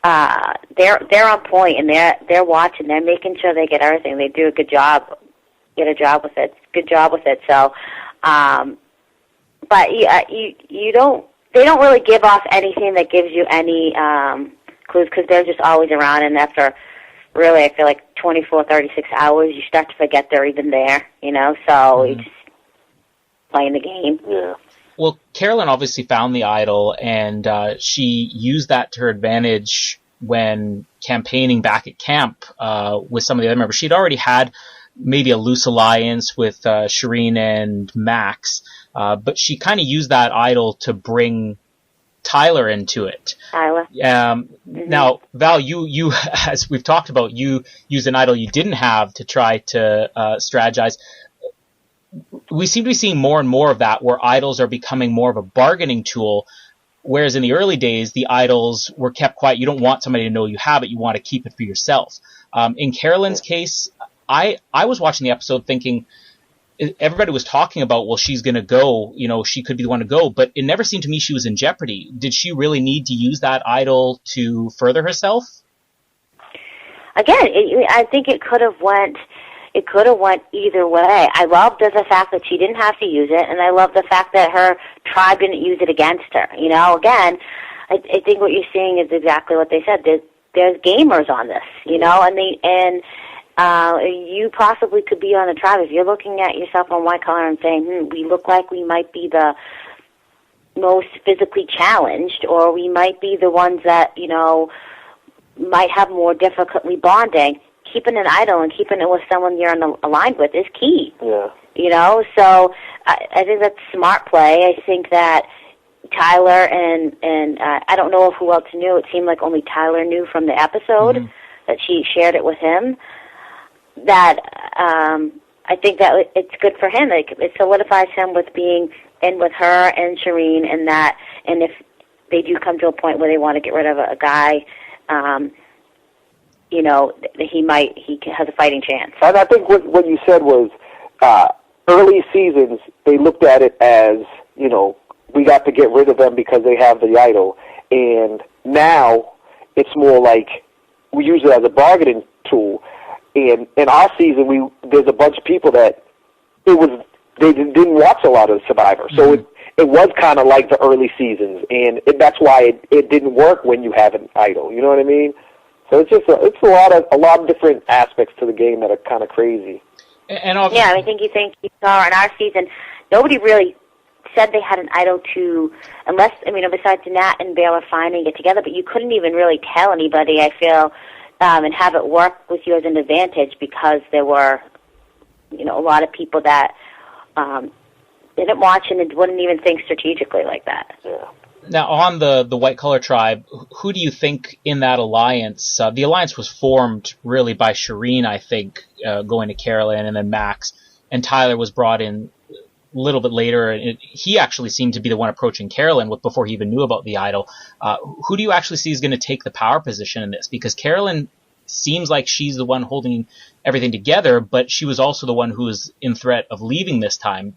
they're on point, and they're watching. They're making sure they get everything. They do a good job. Good job with it. So, but you don't. They don't really give off anything that gives you any clues, because they're just always around. And after, really, I feel like 24, 36 hours, you start to forget they're even there. So you just playing the game. Yeah. Well, Carolyn obviously found the idol, and she used that to her advantage when campaigning back at camp with some of the other members. She'd already had maybe a loose alliance with Shireen and Max, but she kind of used that idol to bring Tyler into it. Tyler. Now, Val, you as we've talked about, you used an idol you didn't have to try to strategize. We seem to be seeing more and more of that, where idols are becoming more of a bargaining tool, whereas in the early days, the idols were kept quiet. You don't want somebody to know you have it. You want to keep it for yourself. In Carolyn's case, I was watching the episode thinking everybody was talking about, well, she's going to go, she could be the one to go, but it never seemed to me she was in jeopardy. Did she really need to use that idol to further herself? Again, I think it could have went either way. I loved the fact that she didn't have to use it, and I love the fact that her tribe didn't use it against her. Again, I think what you're seeing is exactly what they said. there's gamers on this, you know, and you possibly could be on the tribe if you're looking at yourself on White Collar and saying, we look like we might be the most physically challenged, or we might be the ones that, you know, might have more difficulty bonding. Keeping an idol and keeping it with someone you're aligned with is key. Yeah. You know, so I think that's smart play. I think that Tyler and I don't know who else knew. It seemed like only Tyler knew from the episode that she shared it with him. That I think that it's good for him. It solidifies him with being in with her and Shireen, and if they do come to a point where they want to get rid of a guy, you know, he has a fighting chance. And I think what you said was early seasons, they looked at it as, you know, we got to get rid of them because they have the idol. And now it's more like we use it as a bargaining tool. And in our season, there's a bunch of people that they didn't watch a lot of Survivor. So it was kind of like the early seasons. And that's why it didn't work when you have an idol. You know what I mean? So it's just it's a lot of different aspects to the game that are kind of crazy. And yeah, I think you saw in our season, nobody really said they had an idol unless, I mean, besides Nat and Baylor finding it together, but you couldn't even really tell anybody, I feel, and have it work with you as an advantage because there were, you know, a lot of people that didn't watch and wouldn't even think strategically like that. Yeah. Now, on the White Collar Tribe, who do you think in that alliance? The alliance was formed really by Shireen, I think, going to Carolyn, and then Max, and Tyler was brought in a little bit later. And he actually seemed to be the one approaching Carolyn before he even knew about the idol. Who do you actually see is going to take the power position in this? Because Carolyn seems like she's the one holding everything together, but she was also the one who was in threat of leaving this time.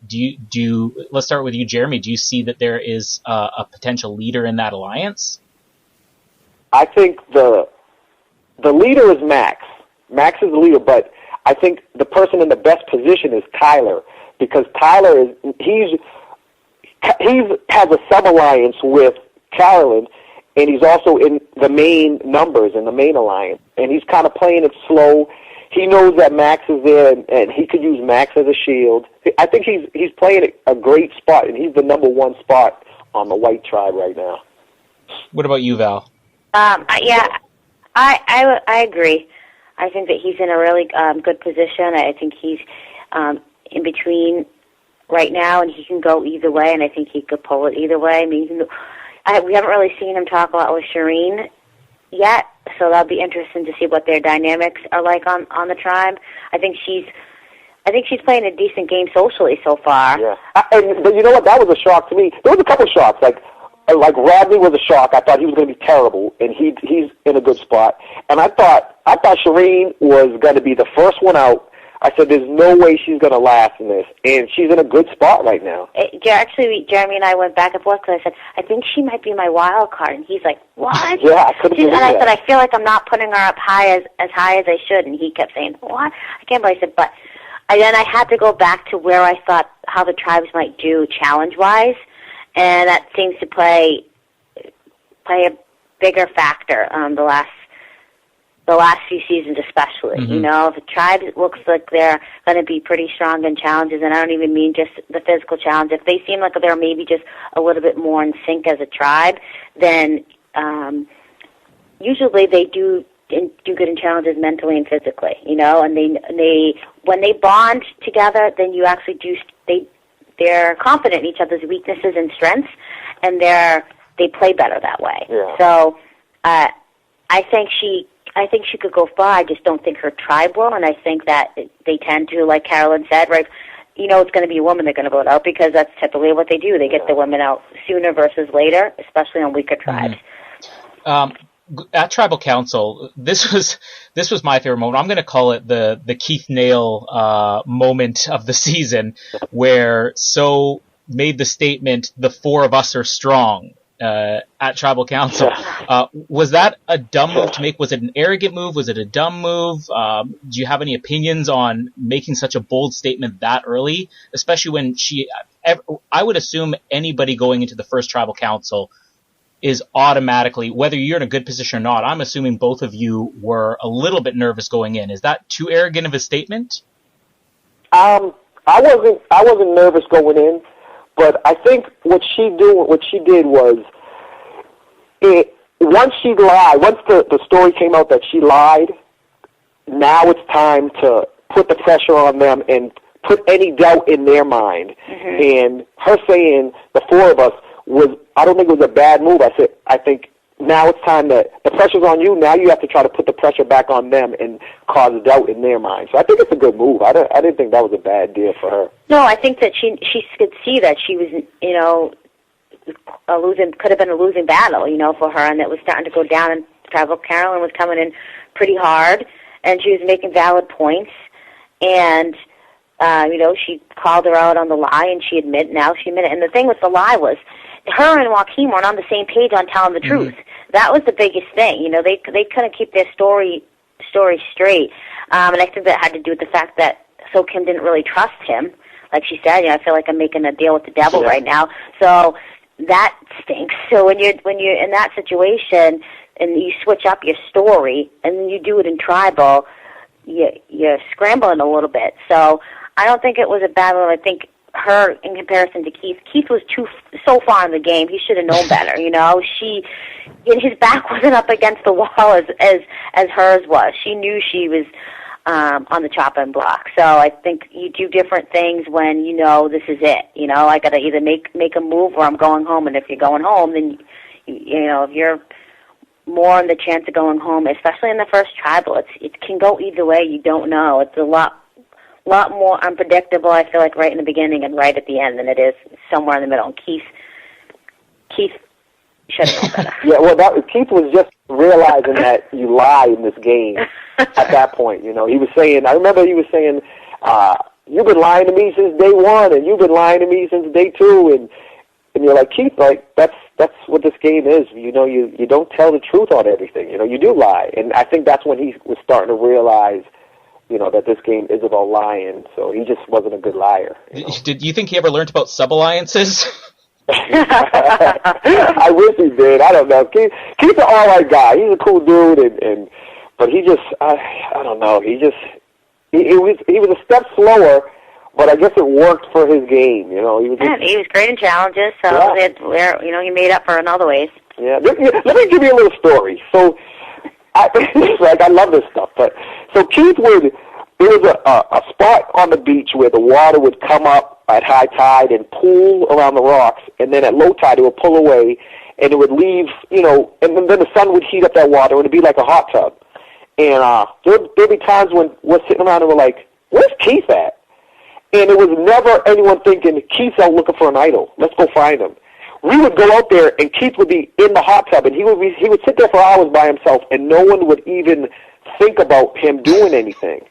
Let's start with you, Jeremy. Do you see that there is a potential leader in that alliance? I think the leader is Max. Max is the leader, but I think the person in the best position is Tyler, because Tyler he has a sub-alliance with Carolyn, and he's also in the main numbers in the main alliance, and he's kind of playing it slow. He knows that Max is there, and he could use Max as a shield. I think he's playing a great spot, and he's the number one spot on the White Tribe right now. What about you, Val? Yeah, I agree. I think that he's in a really good position. I think he's in between right now, and he can go either way, and I think he could pull it either way. I mean, we haven't really seen him talk a lot with Shireen yet, so that'll be interesting to see what their dynamics are like on the tribe. I think she's playing a decent game socially so far. Yeah, but you know what? That was a shock to me. There was a couple shocks. Like Radley was a shock. I thought he was going to be terrible, and he's in a good spot. And I thought Shireen was going to be the first one out. I said, there's no way she's going to last in this, and she's in a good spot right now. Actually, Jeremy and I went back and forth because I said, I think she might be my wild card, and he's like, what? Yeah, I couldn't believe that. And I said, I feel like I'm not putting her up as high as I should, and he kept saying, what? I can't believe it. But then I had to go back to where I thought how the tribes might do challenge-wise, and that seems to play a bigger factor the last few seasons especially. Mm-hmm. You know, if the tribe looks like they're going to be pretty strong in challenges, and I don't even mean just the physical challenge, if they seem like they're maybe just a little bit more in sync as a tribe, then usually they do good in challenges mentally and physically, you know, and they when they bond together, then you actually they're confident in each other's weaknesses and strengths, and they play better that way. Yeah. So I think she could go far. I just don't think her tribe will, and I think that they tend to, like Carolyn said, right, you know it's going to be a woman they're going to vote out because that's typically what they do. They get the women out sooner versus later, especially on weaker tribes. At Tribal Council, this was my favorite moment. I'm going to call it the Keith Nail moment of the season, where So made the statement, "The four of us are strong." At Tribal Council. Was that a dumb move to make? Was it an arrogant move? Was it a dumb move? Do you have any opinions on making such a bold statement that early? Especially when I would assume anybody going into the first Tribal Council is automatically, whether you're in a good position or not, I'm assuming both of you were a little bit nervous going in. Is that too arrogant of a statement? I wasn't nervous going in, but I think what she did was, once the story came out that she lied, now it's time to put the pressure on them and put any doubt in their mind. And her saying, the four of us, I don't think it was a bad move. I think now it's time that the pressure's on you. Now you have to try to put the pressure back on them and cause doubt in their mind. So I think it's a good move. I didn't think that was a bad deal for her. No, I think that she could see that she was, could have been a losing battle, for her, and it was starting to go down. And Carolyn was coming in pretty hard, and she was making valid points. And she called her out on the lie, and she admitted. And the thing with the lie was, her and Joaquin weren't on the same page on telling the truth. That was the biggest thing. They couldn't keep their story straight. And I think that had to do with the fact that So Kim didn't really trust him. Like she said, I feel like I'm making a deal with the devil right now. So that stinks. So when you're in that situation and you switch up your story and you do it in tribal, you're scrambling a little bit. So I don't think it was a battle. I think her, in comparison to Keith was so far in the game. He should have known better. His back wasn't up against the wall as hers was. She knew she was on the chopping block. So I think you do different things when this is it. I got to either make a move or I'm going home. And if you're going home, then if you're more on the chance of going home, especially in the first tribal, it can go either way. You don't know. It's a lot more unpredictable, I feel like, right in the beginning and right at the end than it is somewhere in the middle. And Keith should have known better. Yeah, well, Keith was just realizing that you lie in this game at that point. He was saying, I remember he was saying, you've been lying to me since day one, and you've been lying to me since day two, and you're like, Keith, that's what this game is. You don't tell the truth on everything. You do lie. And I think that's when he was starting to realize, that this game is about lying. So he just wasn't a good liar. Did you think he ever learned about sub-alliances? I wish he did. I don't know. Keith's an all right guy. He's a cool dude, but he just, I don't know. He was a step slower, but I guess it worked for his game. He was great in challenges, so he made up for it in other ways. Yeah. Let me give you a little story. So, I love this stuff, but so Keith there was a spot on the beach where the water would come up at high tide and pool around the rocks, and then at low tide it would pull away, and it would leave, and then the sun would heat up that water, and it would be like a hot tub. And there'd be times when we're sitting around and we're like, where's Keith at? And it was never anyone thinking, Keith's out looking for an idol. Let's go find him. We would go out there, and Keith would be in the hot tub, and he would sit there for hours by himself, and no one would even think about him doing anything.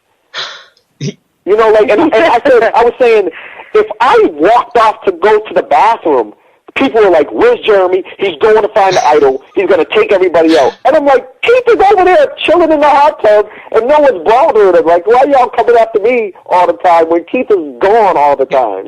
And I was saying, if I walked off to go to the bathroom, people were like, where's Jeremy? He's going to find the idol. He's going to take everybody out. And I'm like, Keith is over there chilling in the hot tub, and no one's bothering him. Like, why y'all coming after me all the time when Keith is gone all the time,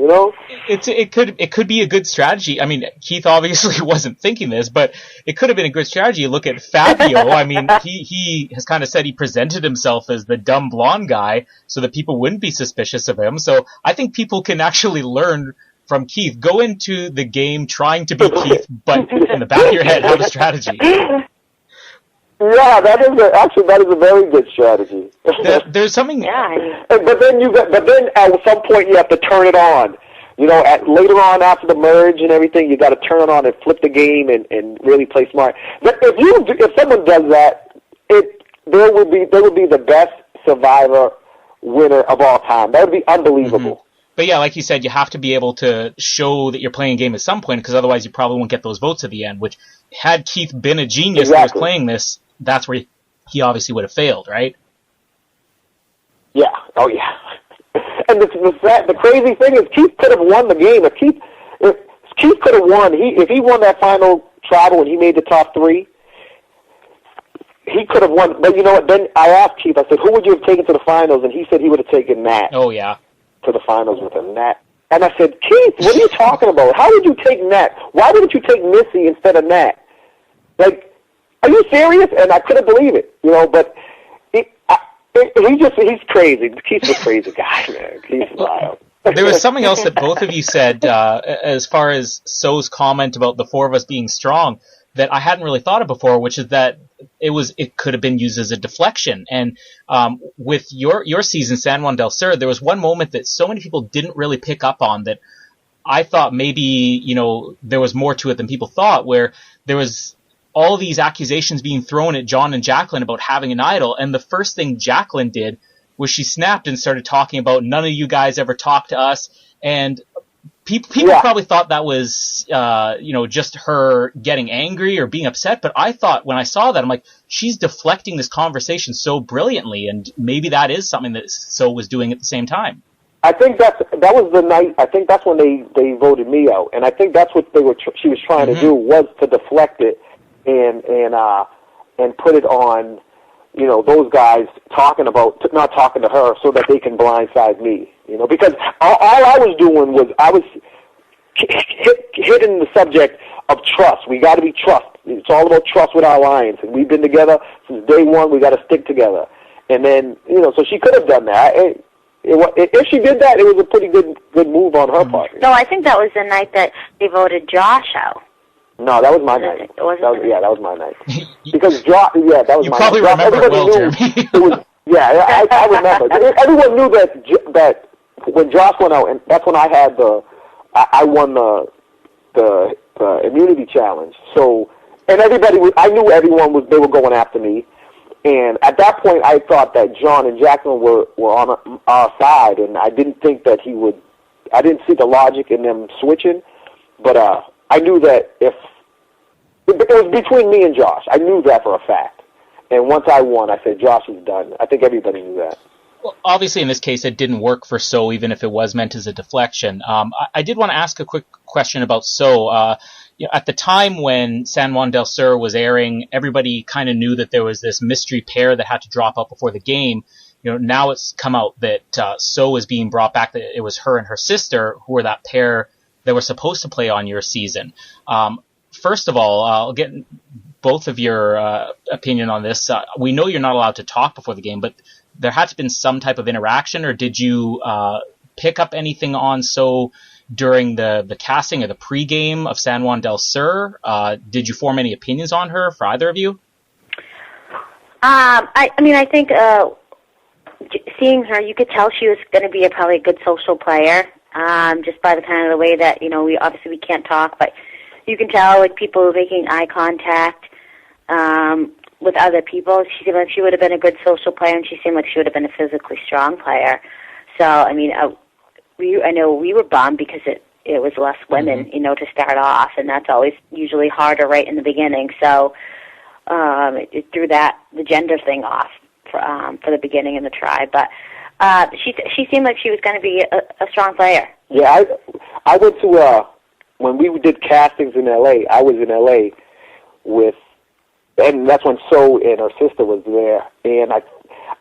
It could be a good strategy. I mean, Keith obviously wasn't thinking this, but it could have been a good strategy. Look at Fabio. I mean, he has kind of said he presented himself as the dumb blonde guy so that people wouldn't be suspicious of him. So I think people can actually learn from Keith. Go into the game trying to be Keith, but in the back of your head, have a strategy. Yeah, that is a very good strategy. There's something. Yeah. But then at some point you have to turn it on. Later on after the merge and everything, you got to turn it on and flip the game and really play smart. But if someone does that, there would be the best Survivor winner of all time. That would be unbelievable. Mm-hmm. But yeah, like you said, you have to be able to show that you're playing a game at some point, because otherwise you probably won't get those votes at the end, which, had Keith been a genius that was playing this, that's where he obviously would have failed, right? Yeah. Oh, yeah. And the crazy thing is Keith could have won the game. If Keith could have won, if he won that final tribal and he made the top three, he could have won. But you know what? Then I asked Keith, I said, who would you have taken to the finals? And he said he would have taken Nat. Oh, yeah. To the finals with him, Nat. And I said, Keith, what are you talking about? How would you take Nat? Why wouldn't you take Missy instead of Nat? Like, are you serious? And I couldn't believe it, you know, but he's crazy. He's a crazy guy, man. He's wild. There was something else that both of you said as far as So's comment about the four of us being strong that I hadn't really thought of before, which is that it could have been used as a deflection. And with your season, San Juan Del Sur, there was one moment that so many people didn't really pick up on that I thought maybe, you know, there was more to it than people thought, where there was all these accusations being thrown at John and Jacqueline about having an idol, and the first thing Jacqueline did was she snapped and started talking about none of you guys ever talked to us, and people probably thought that was, you know, just her getting angry or being upset, but I thought when I saw that, I'm like, she's deflecting this conversation so brilliantly, and maybe that is something that So was doing at the same time. I think that was the night. I think that's when they voted me out, and I think that's what she was trying to do, was to deflect it and put it on, you know, those guys not talking to her so that they can blindside me, you know, because all I was doing was I was hitting the subject of trust. We got to be trust. It's all about trust with our alliance, and we've been together since day one. We got to stick together, and then, you know, so she could have done that. If she did that, it was a pretty good move on her part. No, I think that was the night that they voted Josh out. No, that was my night. That was my night. Because that was my night. You probably remember it well, Jeremy. I remember. Everyone knew that when Josh went out, and that's when I won the immunity challenge. So, and I knew they were going after me. And at that point, I thought that John and Jacqueline were on our side, and I didn't think that I didn't see the logic in them switching, but I knew that if it was between me and Josh, I knew that for a fact. And once I won, I said, Josh is done. I think everybody knew that. Well, obviously, in this case, it didn't work for So, even if it was meant as a deflection. I did want to ask a quick question about So. You know, at the time when San Juan Del Sur was airing, everybody kind of knew that there was this mystery pair that had to drop out before the game. You know, now it's come out that So is being brought back, that it was her and her sister who were that pair that were supposed to play on your season. First of all, I'll get both of your opinion on this. We know you're not allowed to talk before the game, but there had to have been some type of interaction, or did you pick up anything on So during the casting or the pregame of San Juan Del Sur? Did you form any opinions on her for either of you? I mean, I think seeing her, you could tell she was going to be probably a good social player, just by the kind of the way that, you know, we can't talk, but you can tell, like, people making eye contact with other people. She seemed like she would have been a good social player, and she seemed like she would have been a physically strong player. So, I mean, I know we were bummed because it was less women, you know, to start off, and that's always usually harder right in the beginning. So it threw the gender thing off for the beginning in the tribe. But she seemed like she was going to be a strong player. Yeah, I went to when we did castings in L.A., I was in L.A. and that's when So and her sister was there, and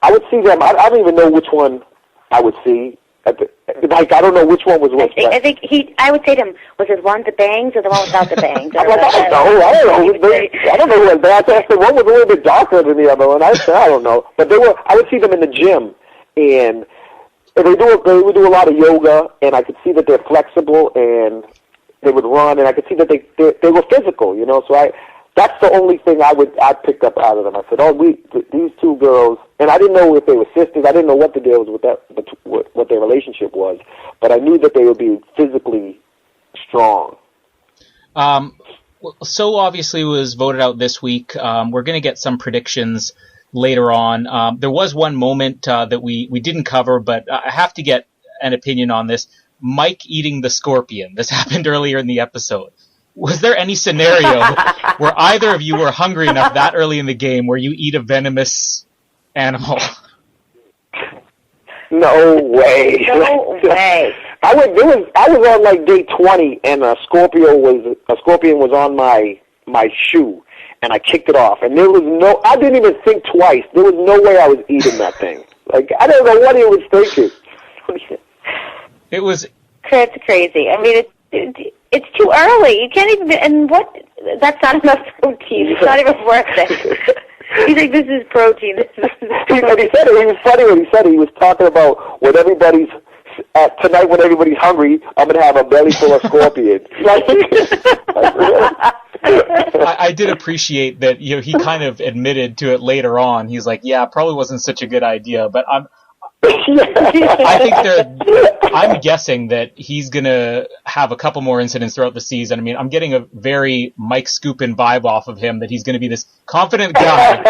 I would see them. I don't even know which one I would see. Like, I don't know which one was which. I would say to him, was it one with the bangs or the one without the bangs? I'm like, I don't know. I don't know who was that. The one was a little bit darker than the other one. I don't know. But I would see them in the gym, and they would do a lot of yoga, and I could see that they're flexible, and they would run, and I could see that they were physical, you know. So that's the only thing I picked up out of them. I said, these two girls, and I didn't know if they were sisters. I didn't know what the deal was with that, what their relationship was, but I knew that they would be physically strong. So obviously was voted out this week. We're going to get some predictions later on. There was one moment that we didn't cover, but I have to get an opinion on this. Mike eating the scorpion. This happened earlier in the episode. Was there any scenario where either of you were hungry enough that early in the game where you eat a venomous animal? No way. No way. I was on like day 20, and a scorpion was on my shoe, and I kicked it off. And I didn't even think twice. There was no way I was eating that thing. Like, I don't know what he was thinking. It was. It's crazy. I mean, it's too early. You can't even. And what? That's not enough protein. It's not even worth it. He's like, this is protein. And he said it. He was funny when he said it. He was talking about when everybody's tonight when everybody's hungry, I'm gonna have a belly full of scorpions. I did appreciate that. He kind of admitted to it later on. He's like, yeah, it probably wasn't such a good idea, but I'm guessing that he's going to have a couple more incidents throughout the season. I mean, I'm getting a very Mike Skupin vibe off of him, that he's going to be this confident guy who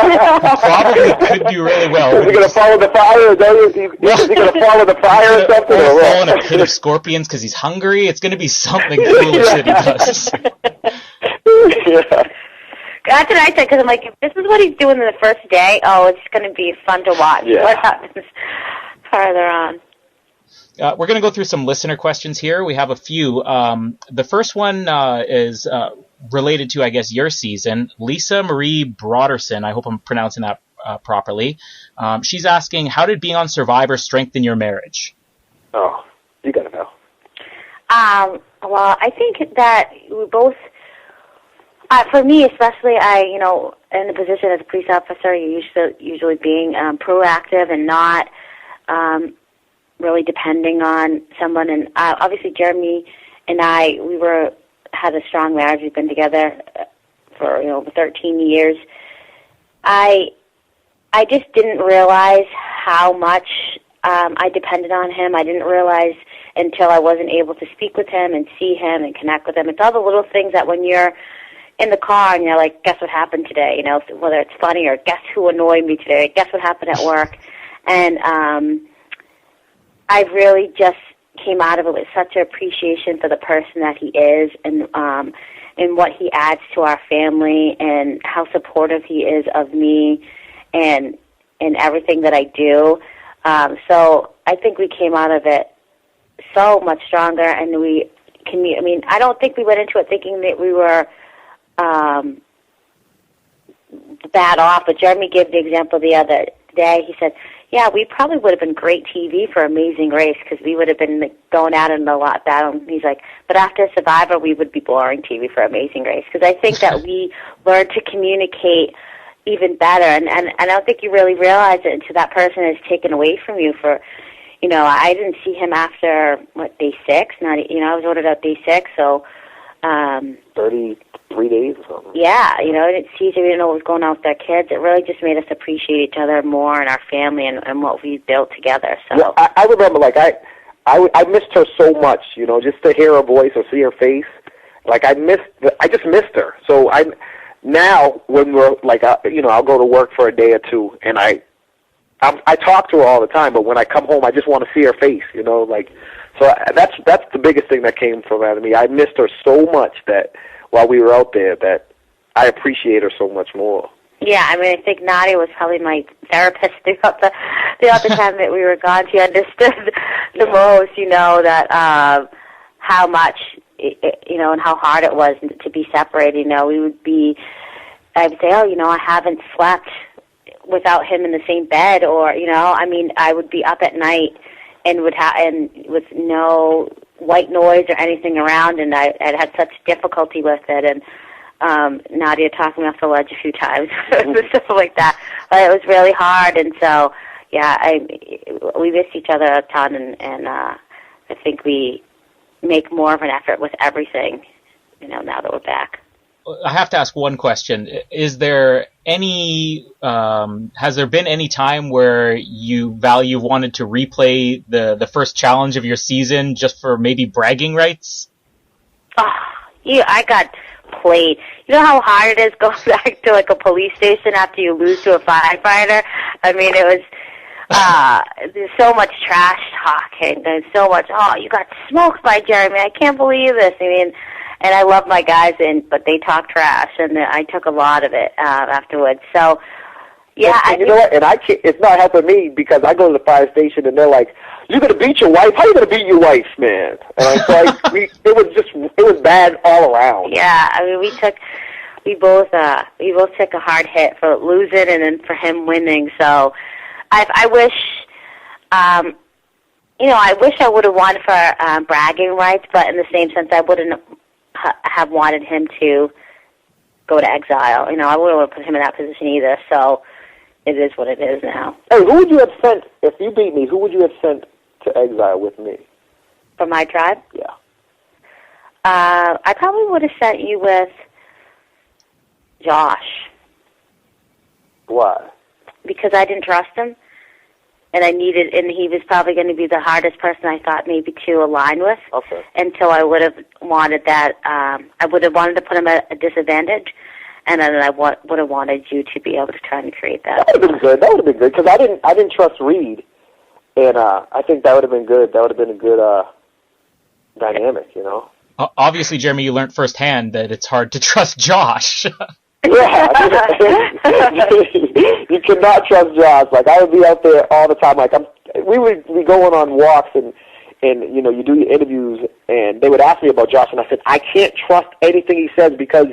probably could do really well. Is he going to follow the fire? Is he going to follow the fire or something? Or fall in a pit of scorpions because he's hungry? It's going to be something foolish that he does. Yeah. That's what I said, because I'm like, if this is what he's doing in the first day, it's going to be fun to watch. Yeah. What happens farther on? We're going to go through some listener questions here. We have a few. The first one is related to, I guess, your season. Lisa Marie Broderson, I hope I'm pronouncing that properly. She's asking, how did being on Survivor strengthen your marriage? Oh, you got to know. Well, I think that we both... for me, especially, in the position as a police officer, you're usually being proactive and not really depending on someone. And obviously, Jeremy and I, had a strong marriage. We've been together for over 13 years. I just didn't realize how much I depended on him. I didn't realize until I wasn't able to speak with him and see him and connect with him. It's all the little things that when you're in the car and you're like, guess what happened today? Whether it's funny or guess who annoyed me today? Guess what happened at work? And I really just came out of it with such an appreciation for the person that he is and what he adds to our family and how supportive he is of me and everything that I do. So I think we came out of it so much stronger, and I don't think we went into it thinking that we were bad off, but Jeremy gave the example the other day. He said, yeah, we probably would have been great TV for Amazing Race because we would have been going at it a lot better. He's like, but after Survivor, we would be boring TV for Amazing Race, because I think that we learned to communicate even better, and I don't think you really realize it until that person is taken away from you for, I didn't see him after, day 6? I was ordered out day 6, so... 33 days or something. Yeah, I didn't see each other. We didn't know what was going on with our kids. It really just made us appreciate each other more and our family and what we built together. So yeah, I remember, I missed her so much, just to hear her voice or see her face. I just missed her. So now when we're I'll go to work for a day or two, and I talk to her all the time, but when I come home, I just want to see her face, So that's the biggest thing that came from out of me. I missed her so much that while we were out there, that I appreciate her so much more. Yeah, I think Nadia was probably my therapist throughout the time that we were gone. She understood the most, that how much, and how hard it was to be separated. I would say, I haven't slept without him in the same bed, or, I would be up at night and with no white noise or anything around, and I had such difficulty with it, and Nadia talked me off the ledge a few times, stuff like that. But it was really hard, and so, yeah, we missed each other a ton, and I think we make more of an effort with everything, now that we're back. I have to ask one question. Is there has there been any time where you wanted to replay the first challenge of your season just for maybe bragging rights? Yeah, I got played. You know how hard it is going back to a police station after you lose to a firefighter? It was, there's so much trash talking. There's so much, you got smoked by Jeremy. I can't believe this. And I love my guys, but they talk trash, and I took a lot of it afterwards. So, yeah. And you know what? And it's not helping me because I go to the fire station, and they're like, "You're gonna beat your wife? How you gonna beat your wife, man?" And it was bad all around. Yeah, we both took a hard hit for losing and then for him winning. So, I wish. I wish I would have won for bragging rights, but in the same sense, I wouldn't have wanted him to go to exile. You know, I wouldn't want to put him in that position either. So it is what it is now. Hey, who would you have sent if you beat me? Who would you have sent to exile with me? For my tribe? Yeah. I probably would have sent you with Josh. Why? Because I didn't trust him, and he was probably going to be the hardest person I thought maybe to align with. Okay. And so I would have wanted that. I would have wanted to put him at a disadvantage, and then I would have wanted you to be able to try and create that. That would have been good. That would have been good because I didn't trust Reed, and I think that would have been good. That would have been a good dynamic, you know. Obviously, Jeremy, you learned firsthand that it's hard to trust Josh. Yeah, you cannot trust Josh. Like I would be out there all the time. Like we would be going on walks and you know you do your interviews and they would ask me about Josh and I said I can't trust anything he says because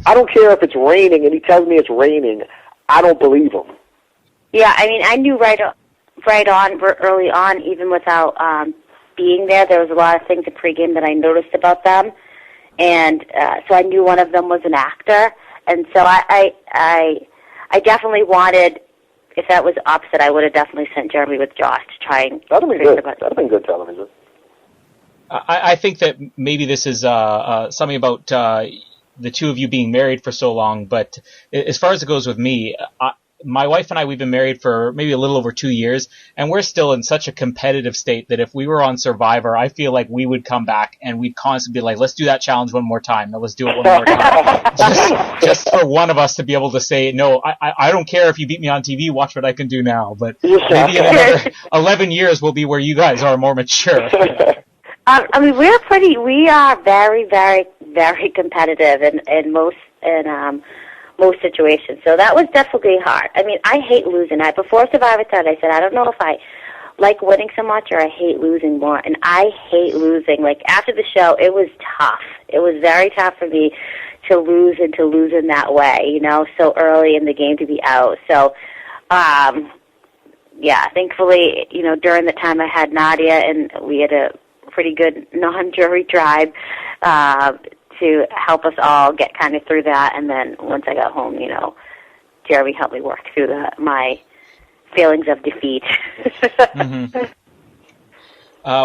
I don't care if it's raining and he tells me it's raining. I don't believe him. Yeah, I mean I knew right on early on even without being there. There was a lot of things in pregame that I noticed about them, and so I knew one of them was an actor. And so I definitely wanted, if that was opposite, I would have definitely sent Jeremy with Josh to try and... That would be good. That would have been good television. I think that maybe this is something about the two of you being married for so long, but as far as it goes with me, my wife and I, we've been married for maybe a little over 2 years, and we're still in such a competitive state that if we were on Survivor, I feel like we would come back and we'd constantly be like, let's do that challenge one more time. Now let's do it one more time. just for one of us to be able to say, no, I don't care if you beat me on TV, watch what I can do now. But maybe in another 11 years we'll be where you guys are more mature. I mean, we are very, very, very competitive in most situations. So that was definitely hard. I mean, I hate losing. Before Survivor started, I said, I don't know if I like winning so much or I hate losing more. And I hate losing. Like, after the show, it was tough. It was very tough for me to lose and to lose in that way, you know, so early in the game to be out. So, yeah, thankfully, you know, during the time I had Nadia and we had a pretty good non-jury tribe, to help us all get kind of through that. And then once I got home, you know, Jeremy helped me work through my feelings of defeat. Mm-hmm.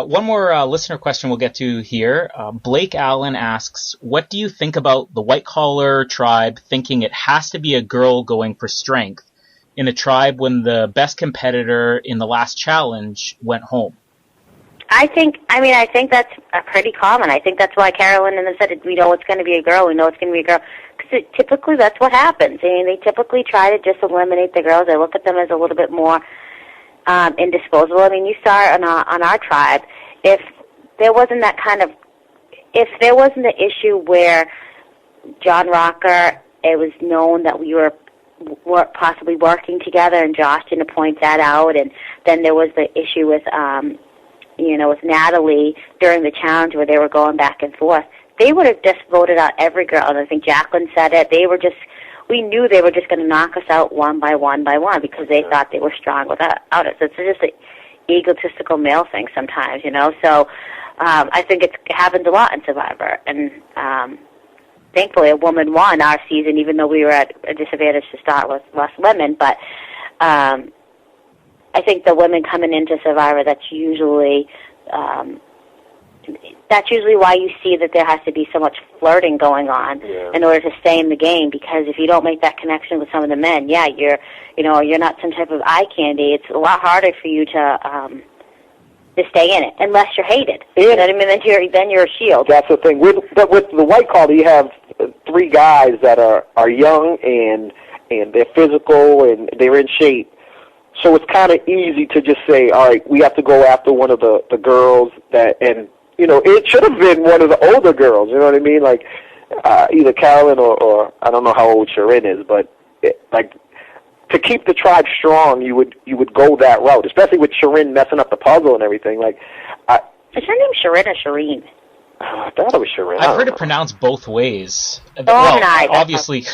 One more listener question we'll get to here. Blake Allen asks, what do you think about the white-collar tribe thinking it has to be a girl going for strength in a tribe when the best competitor in the last challenge went home? I think that's pretty common. I think that's why Carolyn and them said, we know it's going to be a girl. We know it's going to be a girl. Because typically that's what happens. I mean, they typically try to just eliminate the girls. They look at them as a little bit more indisposable. I mean, you saw on our tribe, if there wasn't the issue where John Rocker, it was known that we were possibly working together, and Josh didn't point that out, and then there was the issue with with Natalie during the challenge where they were going back and forth. They would have just voted out every girl, and I think Jacqueline said it. We knew they were just going to knock us out one by one because they thought they were strong without it. So it's just an egotistical male thing sometimes, you know. So I think it happens a lot in Survivor, and thankfully a woman won our season, even though we were at a disadvantage to start with less women. But I think the women coming into Survivor, that's usually why you see that there has to be so much flirting going on in order to stay in the game. Because if you don't make that connection with some of the men, you're not some type of eye candy. It's a lot harder for you to stay in it unless you're hated. You know what I mean? Then you're a shield. That's the thing. But with the white collar, you have three guys that are young and they're physical and they're in shape. So it's kind of easy to just say, all right, we have to go after one of the girls it should have been one of the older girls, you know what I mean? Like either Carolyn or I don't know how old Sharon is, but to keep the tribe strong, you would go that route, especially with Sharon messing up the puzzle and everything. Is her name Sharon or Shireen? I thought it was Sharon. I've heard it pronounced both ways. Obviously,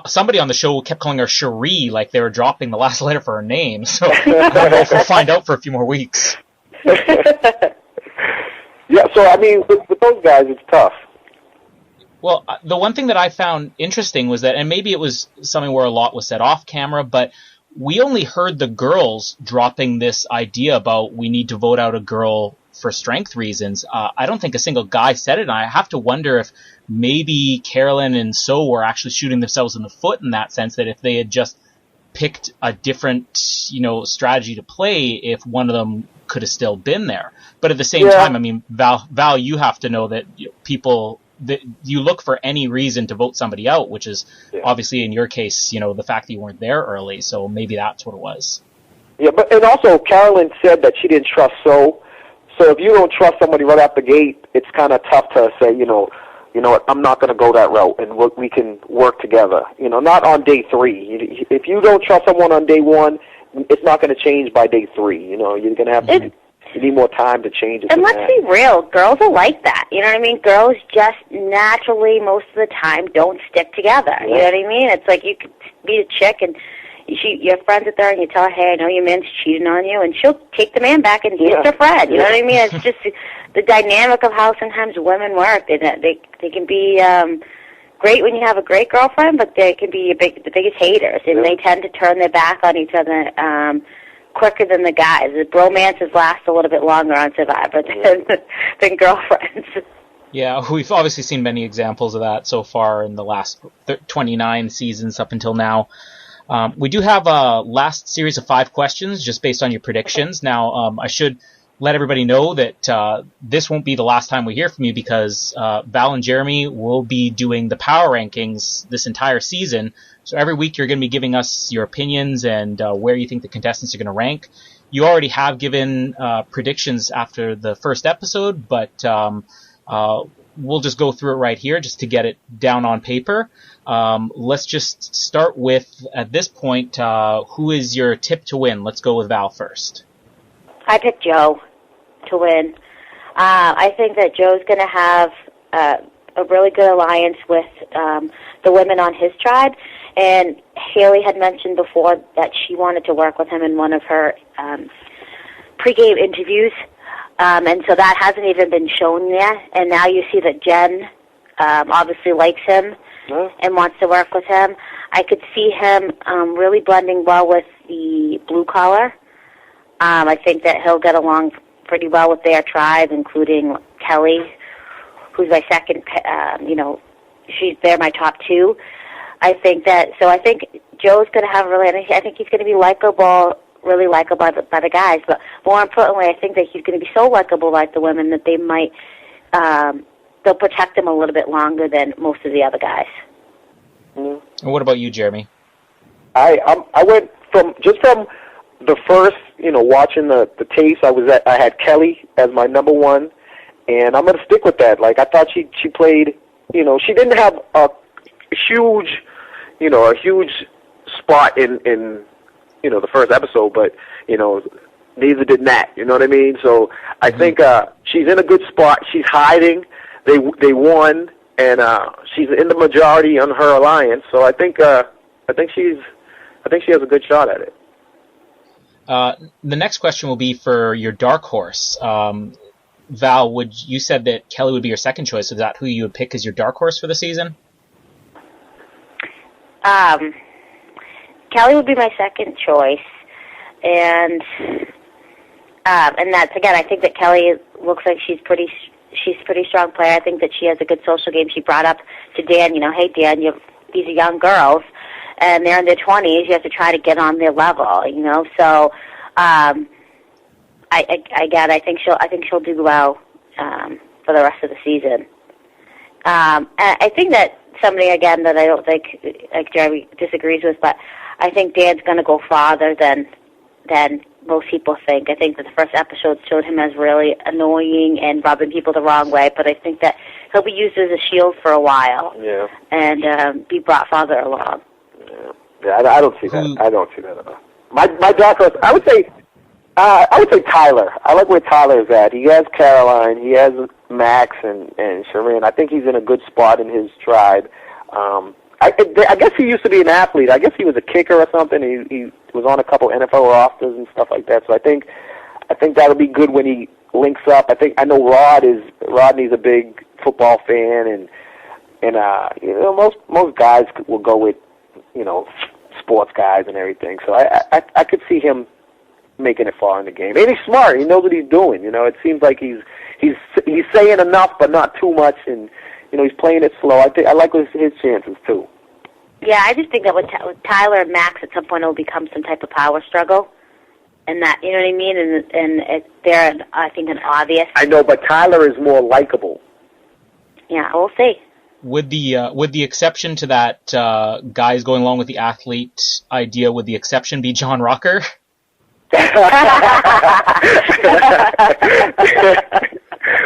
somebody on the show kept calling her Cherie, like they were dropping the last letter for her name. So I don't know if we'll find out for a few more weeks. Yeah, so I mean, with those guys, it's tough. Well, the one thing that I found interesting was that, and maybe it was something where a lot was said off camera, but we only heard the girls dropping this idea about we need to vote out a girl for strength reasons. I don't think a single guy said it, and I have to wonder if maybe Carolyn and So were actually shooting themselves in the foot in that sense, that if they had just picked a different, strategy to play, if one of them could have still been there. But at the same time, I mean, Val, you have to know that people, that you look for any reason to vote somebody out, which is obviously in your case, the fact that you weren't there early. So maybe that's what it was. Yeah, and also Carolyn said that she didn't trust So if you don't trust somebody right out the gate, it's kind of tough to say, you know what, I'm not going to go that route, and we can work together. Not on day 3. If you don't trust someone on day 1, it's not going to change by day 3. You're going to have to. You need more time to change it. And let's be real, girls are like that. You know what I mean? Girls just naturally, most of the time, don't stick together. You know what I mean? It's like you could be a chick and you're friends with her and you tell her, hey, I know your man's cheating on you, and she'll take the man back and he's her friend. You know what I mean? It's just the dynamic of how sometimes women work. They can be great when you have a great girlfriend, but they can be the biggest haters, and they tend to turn their back on each other quicker than the guys. The bromances last a little bit longer on Survivor than girlfriends. Yeah, we've obviously seen many examples of that so far in the last 29 seasons up until now. We do have a last series of 5 questions just based on your predictions. Now, I should let everybody know that this won't be the last time we hear from you, because Val and Jeremy will be doing the power rankings this entire season. So every week you're going to be giving us your opinions and where you think the contestants are going to rank. You already have given predictions after the first episode, but we'll just go through it right here just to get it down on paper. Let's just start with, at this point, who is your tip to win? Let's go with Val first. I picked Joe to win. I think that Joe's going to have a really good alliance with the women on his tribe. And Haley had mentioned before that she wanted to work with him in one of her pregame interviews. And so that hasn't even been shown yet. And now you see that Jen obviously likes him and wants to work with him. I could see him really blending well with the blue collar. I think that he'll get along pretty well with their tribe, including Kelly, who's my second, they're my top 2. I think Joe's going to have I think he's going to be really likable by the guys, but more importantly, I think that he's going to be so likable by the women that they might, they'll protect him a little bit longer than most of the other guys. And what about you, Jeremy? I went from the first, watching the tapes. I had Kelly as my number 1, and I'm going to stick with that. Like, I thought she played, she didn't have a huge spot in the first episode, but neither did Nat. You know what I mean? So I think she's in a good spot. She's hiding. They won, and she's in the majority on her alliance. So I think she has a good shot at it. The next question will be for your dark horse. Val, you said that Kelly would be your second choice. Is that who you would pick as your dark horse for the season? Kelly would be my second choice, and that's, again, I think that Kelly looks like she's a pretty strong player. I think that she has a good social game. She brought up to Dan, hey Dan, these are young girls, and they're in their 20s. You have to try to get on their level, So, I think she'll do well for the rest of the season. I think that somebody, again, that I don't think, like Jeremy disagrees with, but I think Dan's going to go farther than most people think. I think that the first episode showed him as really annoying and rubbing people the wrong way, but I think that he'll be used as a shield for a while and be brought farther along. Yeah, I don't see that. I don't see that at all. My dark horse, I would say Tyler. I like where Tyler is at. He has Caroline, he has Max and Shireen. I think he's in a good spot in his tribe. I guess he used to be an athlete. I guess he was a kicker or something. He was on a couple NFL rosters and stuff like that. So I think that'll be good when he links up. I know Rodney's a big football fan, and And most guys will go with sports guys and everything. So I could see him making it far in the game. And he's smart. He knows what he's doing. It seems like he's saying enough, but not too much, and he's playing it slow. I like his chances too. Yeah, I just think that with Tyler and Max, at some point it will become some type of power struggle, and that what I mean. And they're, I think, an obvious. I know, but Tyler is more likable. Yeah, we'll see. Would the exception to that guys going along with the athlete idea, would the exception be John Rocker?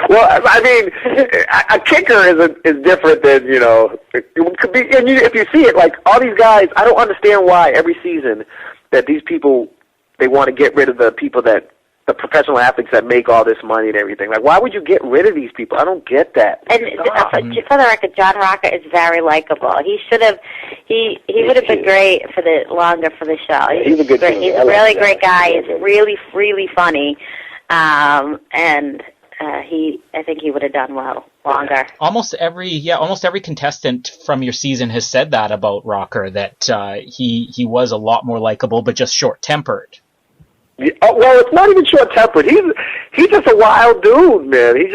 Well, I mean, a kicker is different than it could be. And if you see it, like all these guys, I don't understand why every season that these people they want to get rid of the people that the professional athletes that make all this money and everything. Like, why would you get rid of these people? I don't get that. And for the record, John Rocker is very likable. He should have. He would have been great for the show. He's a good. He's a really great guy. He's really, really funny, and I think he would have done well longer. Almost every contestant from your season has said that about Rocker, that he was a lot more likable, but just short-tempered. Well, it's not even short-tempered. He's just a wild dude, man. He's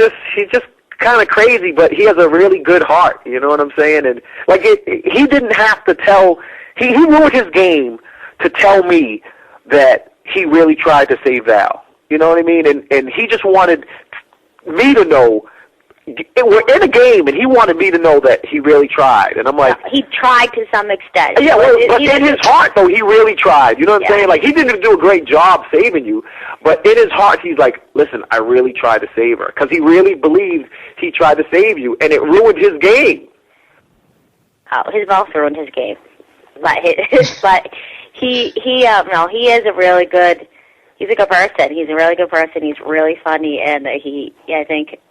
just kind of crazy, but he has a really good heart. You know what I'm saying? And like he didn't have to tell. He ruined his game to tell me that he really tried to save Val. You know what I mean? And he just wanted me to know. We're in a game, and he wanted me to know that he really tried. And I'm like... He tried to some extent. Yeah, well, but in his heart, though, he really tried. You know what I'm saying? Like, he didn't do a great job saving you, but in his heart, he's like, listen, I really tried to save her. Because he really believed he tried to save you, and it ruined his game. Oh, his boss ruined his game. But he is a really good... He's a good person. He's a really good person. He's really funny, and I think...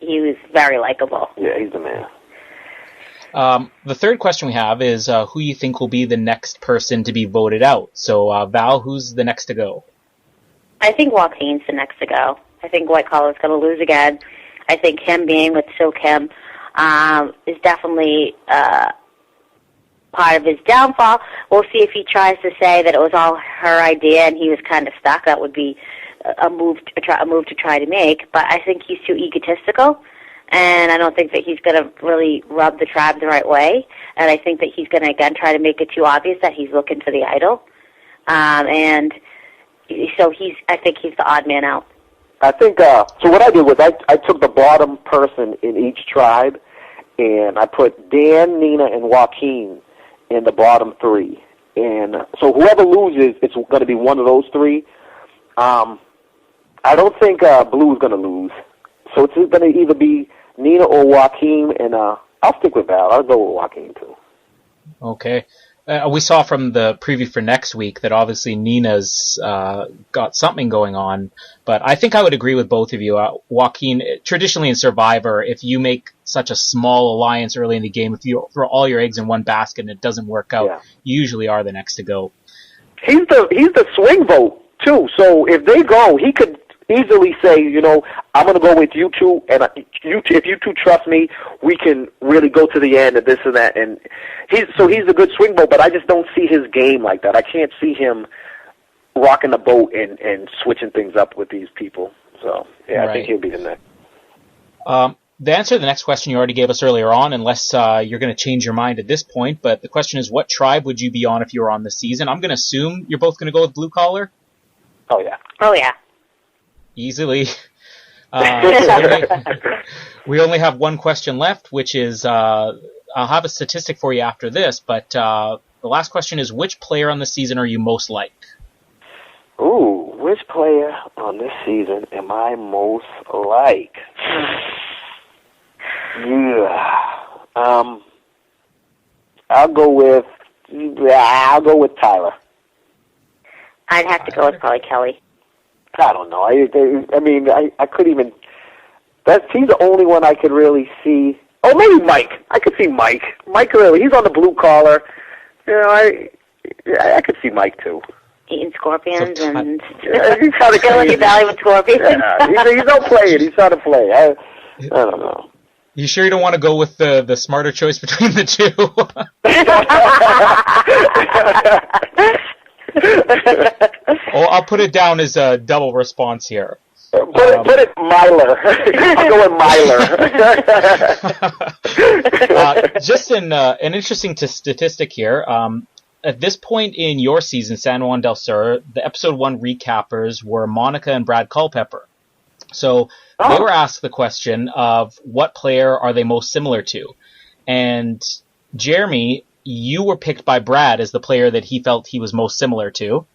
he was very likable. Yeah, he's the man. The third question we have is who you think will be the next person to be voted out. So, Val, who's the next to go? I think Joaquin's the next to go. I think White Collar's going to lose again. I think him being with So Kim is definitely part of his downfall. We'll see if he tries to say that it was all her idea and he was kind of stuck. That would be a move to try to make, but I think he's too egotistical, and I don't think that he's going to really rub the tribe the right way, and I think that he's going to, again, try to make it too obvious that he's looking for the idol, and so I think he's the odd man out. I think, so what I did was I took the bottom person in each tribe, and I put Dan, Nina, and Joaquin in the bottom three, and so whoever loses, it's going to be one of those three. I don't think Blue's going to lose. So it's going to either be Nina or Joaquin, and I'll stick with Val. I'll go with Joaquin, too. Okay. We saw from the preview for next week that obviously Nina's got something going on, but I think I would agree with both of you. Joaquin, traditionally in Survivor, if you make such a small alliance early in the game, if you throw all your eggs in one basket and it doesn't work out, you usually are the next to go. He's the swing vote, too. So if they go, he could easily say, I'm going to go with you two, and if you two trust me, we can really go to the end and this and that. And he's a good swing vote, but I just don't see his game like that. I can't see him rocking the boat and switching things up with these people. So, yeah, right. I think he'll be the next. The answer to the next question you already gave us earlier on, unless you're going to change your mind at this point, but the question is, what tribe would you be on if you were on this season? I'm going to assume you're both going to go with Blue Collar? Oh, yeah. Oh, yeah. Easily. We only have one question left, which is, I'll have a statistic for you after this, but the last question is, which player on the season are you most like? Ooh, which player on this season am I most like? I'll go with Tyler. I'd have to go with probably Kelly. I don't know. I mean, I couldn't even. He's the only one I could really see. Oh, maybe Mike. I could see Mike. Mike really. He's on the blue collar. I could see Mike too. Eating scorpions and he's trying to Silicon Valley with scorpions. Yeah, he's not playing. He's trying to play. I don't know. You sure you don't want to go with the smarter choice between the two? Oh, I'll put it down as a double response here. Put it Myler. I'll go with Myler. Just an interesting statistic here. At this point in your season, San Juan Del Sur, the episode 1 recappers were Monica and Brad Culpepper. So they were asked the question of what player are they most similar to? And Jeremy, you were picked by Brad as the player that he felt he was most similar to.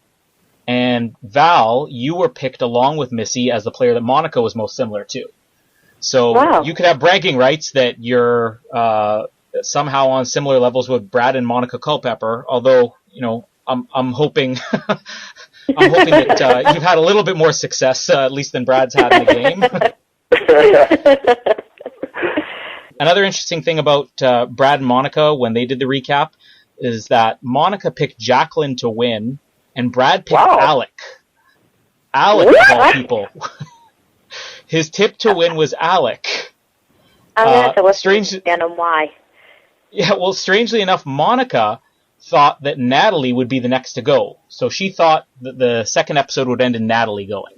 And Val, you were picked along with Missy as the player that Monica was most similar to. So you could have bragging rights that you're somehow on similar levels with Brad and Monica Culpepper. Although, I'm hoping I'm hoping that you've had a little bit more success, at least than Brad's had in the game. Another interesting thing about Brad and Monica when they did the recap is that Monica picked Jacqueline to win. And Brad picked Alec. Alec, of all people. His tip to win was Alec. I'm going to have to listen again on why. Yeah, well, strangely enough, Monica thought that Natalie would be the next to go. So she thought that the second episode would end in Natalie going.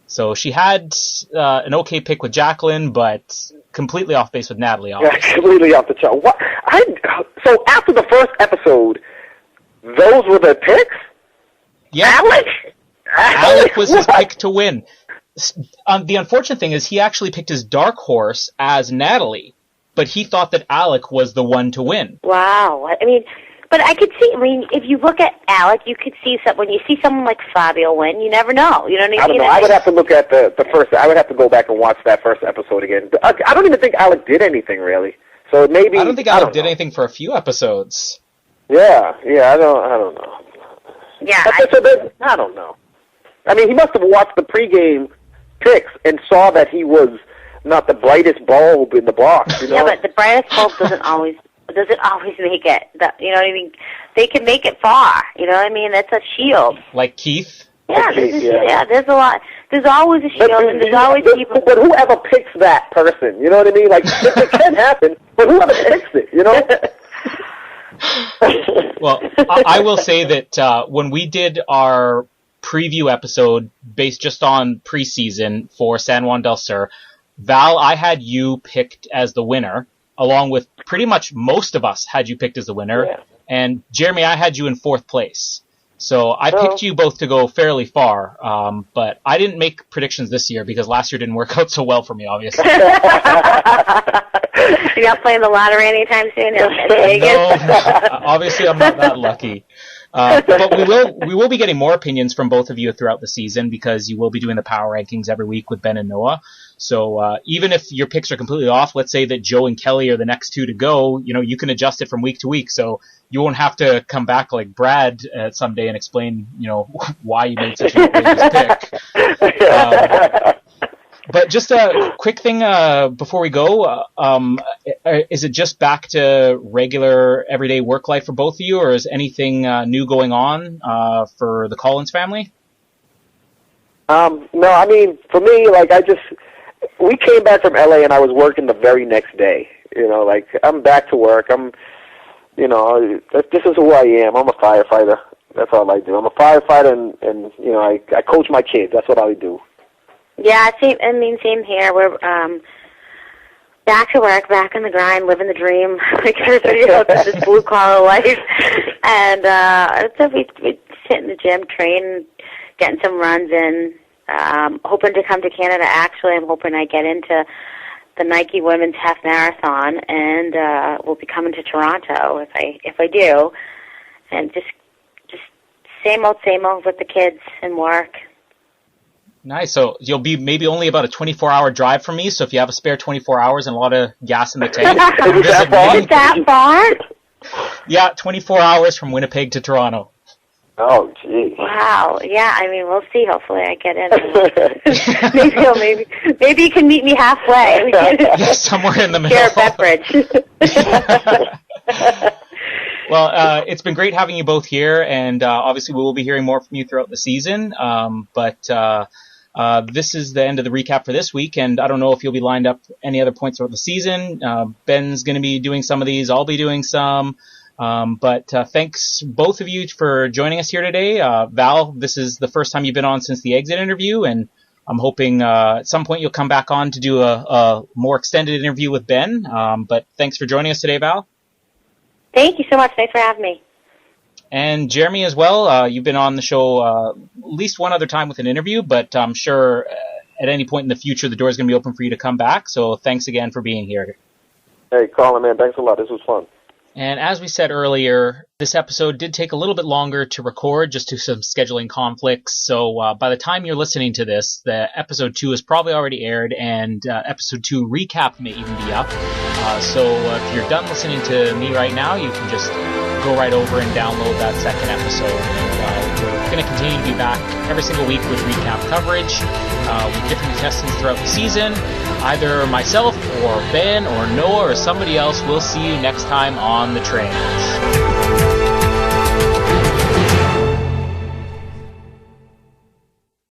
So she had an okay pick with Jacqueline, but completely off base with Natalie. Obviously. Yeah, completely off the chart. So after the first episode, those were the picks? Yeah. Alec was his pick to win. The unfortunate thing is he actually picked his dark horse as Natalie, but he thought that Alec was the one to win. Wow. I mean, but I could see, if you look at Alec, you could see when you see someone like Fabio win, you never know. You know what I mean? I don't know. I would have to look at the first, I would have to go back and watch that first episode again. I don't even think Alec did anything, really. So maybe... I don't think Alec did anything for a few episodes. Yeah, I don't know. Yeah. I don't know. I mean, he must have watched the pregame picks and saw that he was not the brightest bulb in the box. Yeah, but the brightest bulb doesn't always make it. You know what I mean? They can make it far. You know what I mean? That's a shield. Like Keith? Yeah, there's a lot. The's always a shield, and there's always people. But whoever picks that person, you know what I mean? Like, it can happen, but whoever picks it, you know? Well, I will say that when we did our preview episode based just on preseason for San Juan Del Sur, Val, I had you picked as the winner, along with pretty much most of us had you picked as the winner. Yeah. And Jeremy, I had you in 4th place. So I picked you both to go fairly far, but I didn't make predictions this year because last year didn't work out so well for me, obviously. You're not playing the lottery anytime soon? No, obviously I'm not that lucky. But we will be getting more opinions from both of you throughout the season because you will be doing the power rankings every week with Ben and Noah. So even if your picks are completely off, let's say that Joe and Kelly are the next two to go, you can adjust it from week to week. So you won't have to come back like Brad someday and explain, why you made such an outrageous pick. But just a quick thing before we go, is it just back to regular everyday work life for both of you, or is anything new going on for the Collins family? No, I mean, for me, we came back from LA and I was working the very next day. I'm back to work. This is who I am. I'm a firefighter. That's all I do. I'm a firefighter and I coach my kids. That's what I do. Yeah, same here. We're back to work, back in the grind, living the dream, like everybody else in this blue-collar life. And so we sit in the gym, train, getting some runs in, hoping to come to Canada. Actually, I'm hoping I get into the Nike Women's Half Marathon, and we'll be coming to Toronto if I do. And just same old with the kids and work. Nice. So you'll be maybe only about a 24-hour drive from me. So if you have a spare 24 hours and a lot of gas in the tank, visit me. Is that far? Yeah, 24 hours from Winnipeg to Toronto. Oh, gee. Wow. Yeah. We'll see. Hopefully, I get in. Maybe you can meet me halfway. Yeah, somewhere in the middle. Share a beverage. Well, it's been great having you both here, and obviously we will be hearing more from you throughout the season. But This is the end of the recap for this week, and I don't know if you'll be lined up any other points throughout the season. Ben's going to be doing some of these. I'll be doing some. But thanks both of you for joining us here today. Val, this is the first time you've been on since the exit interview, and I'm hoping at some point you'll come back on to do a more extended interview with Ben. But thanks for joining us today, Val. Thank you so much. Thanks for having me. And Jeremy as well. You've been on the show at least one other time with an interview, but I'm sure at any point in the future the door is going to be open for you to come back. So thanks again for being here. Hey, Colin, man, thanks a lot. This was fun. And as we said earlier, this episode did take a little bit longer to record just due to some scheduling conflicts. So by the time you're listening to this, the episode 2 is probably already aired, and episode 2 recap may even be up. So if you're done listening to me right now, you can just go right over and download that second episode. And we're going to continue to be back every single week with recap coverage with different contestants throughout the season. Either myself or Ben or Noah or somebody else. We'll see you next time on The Trains.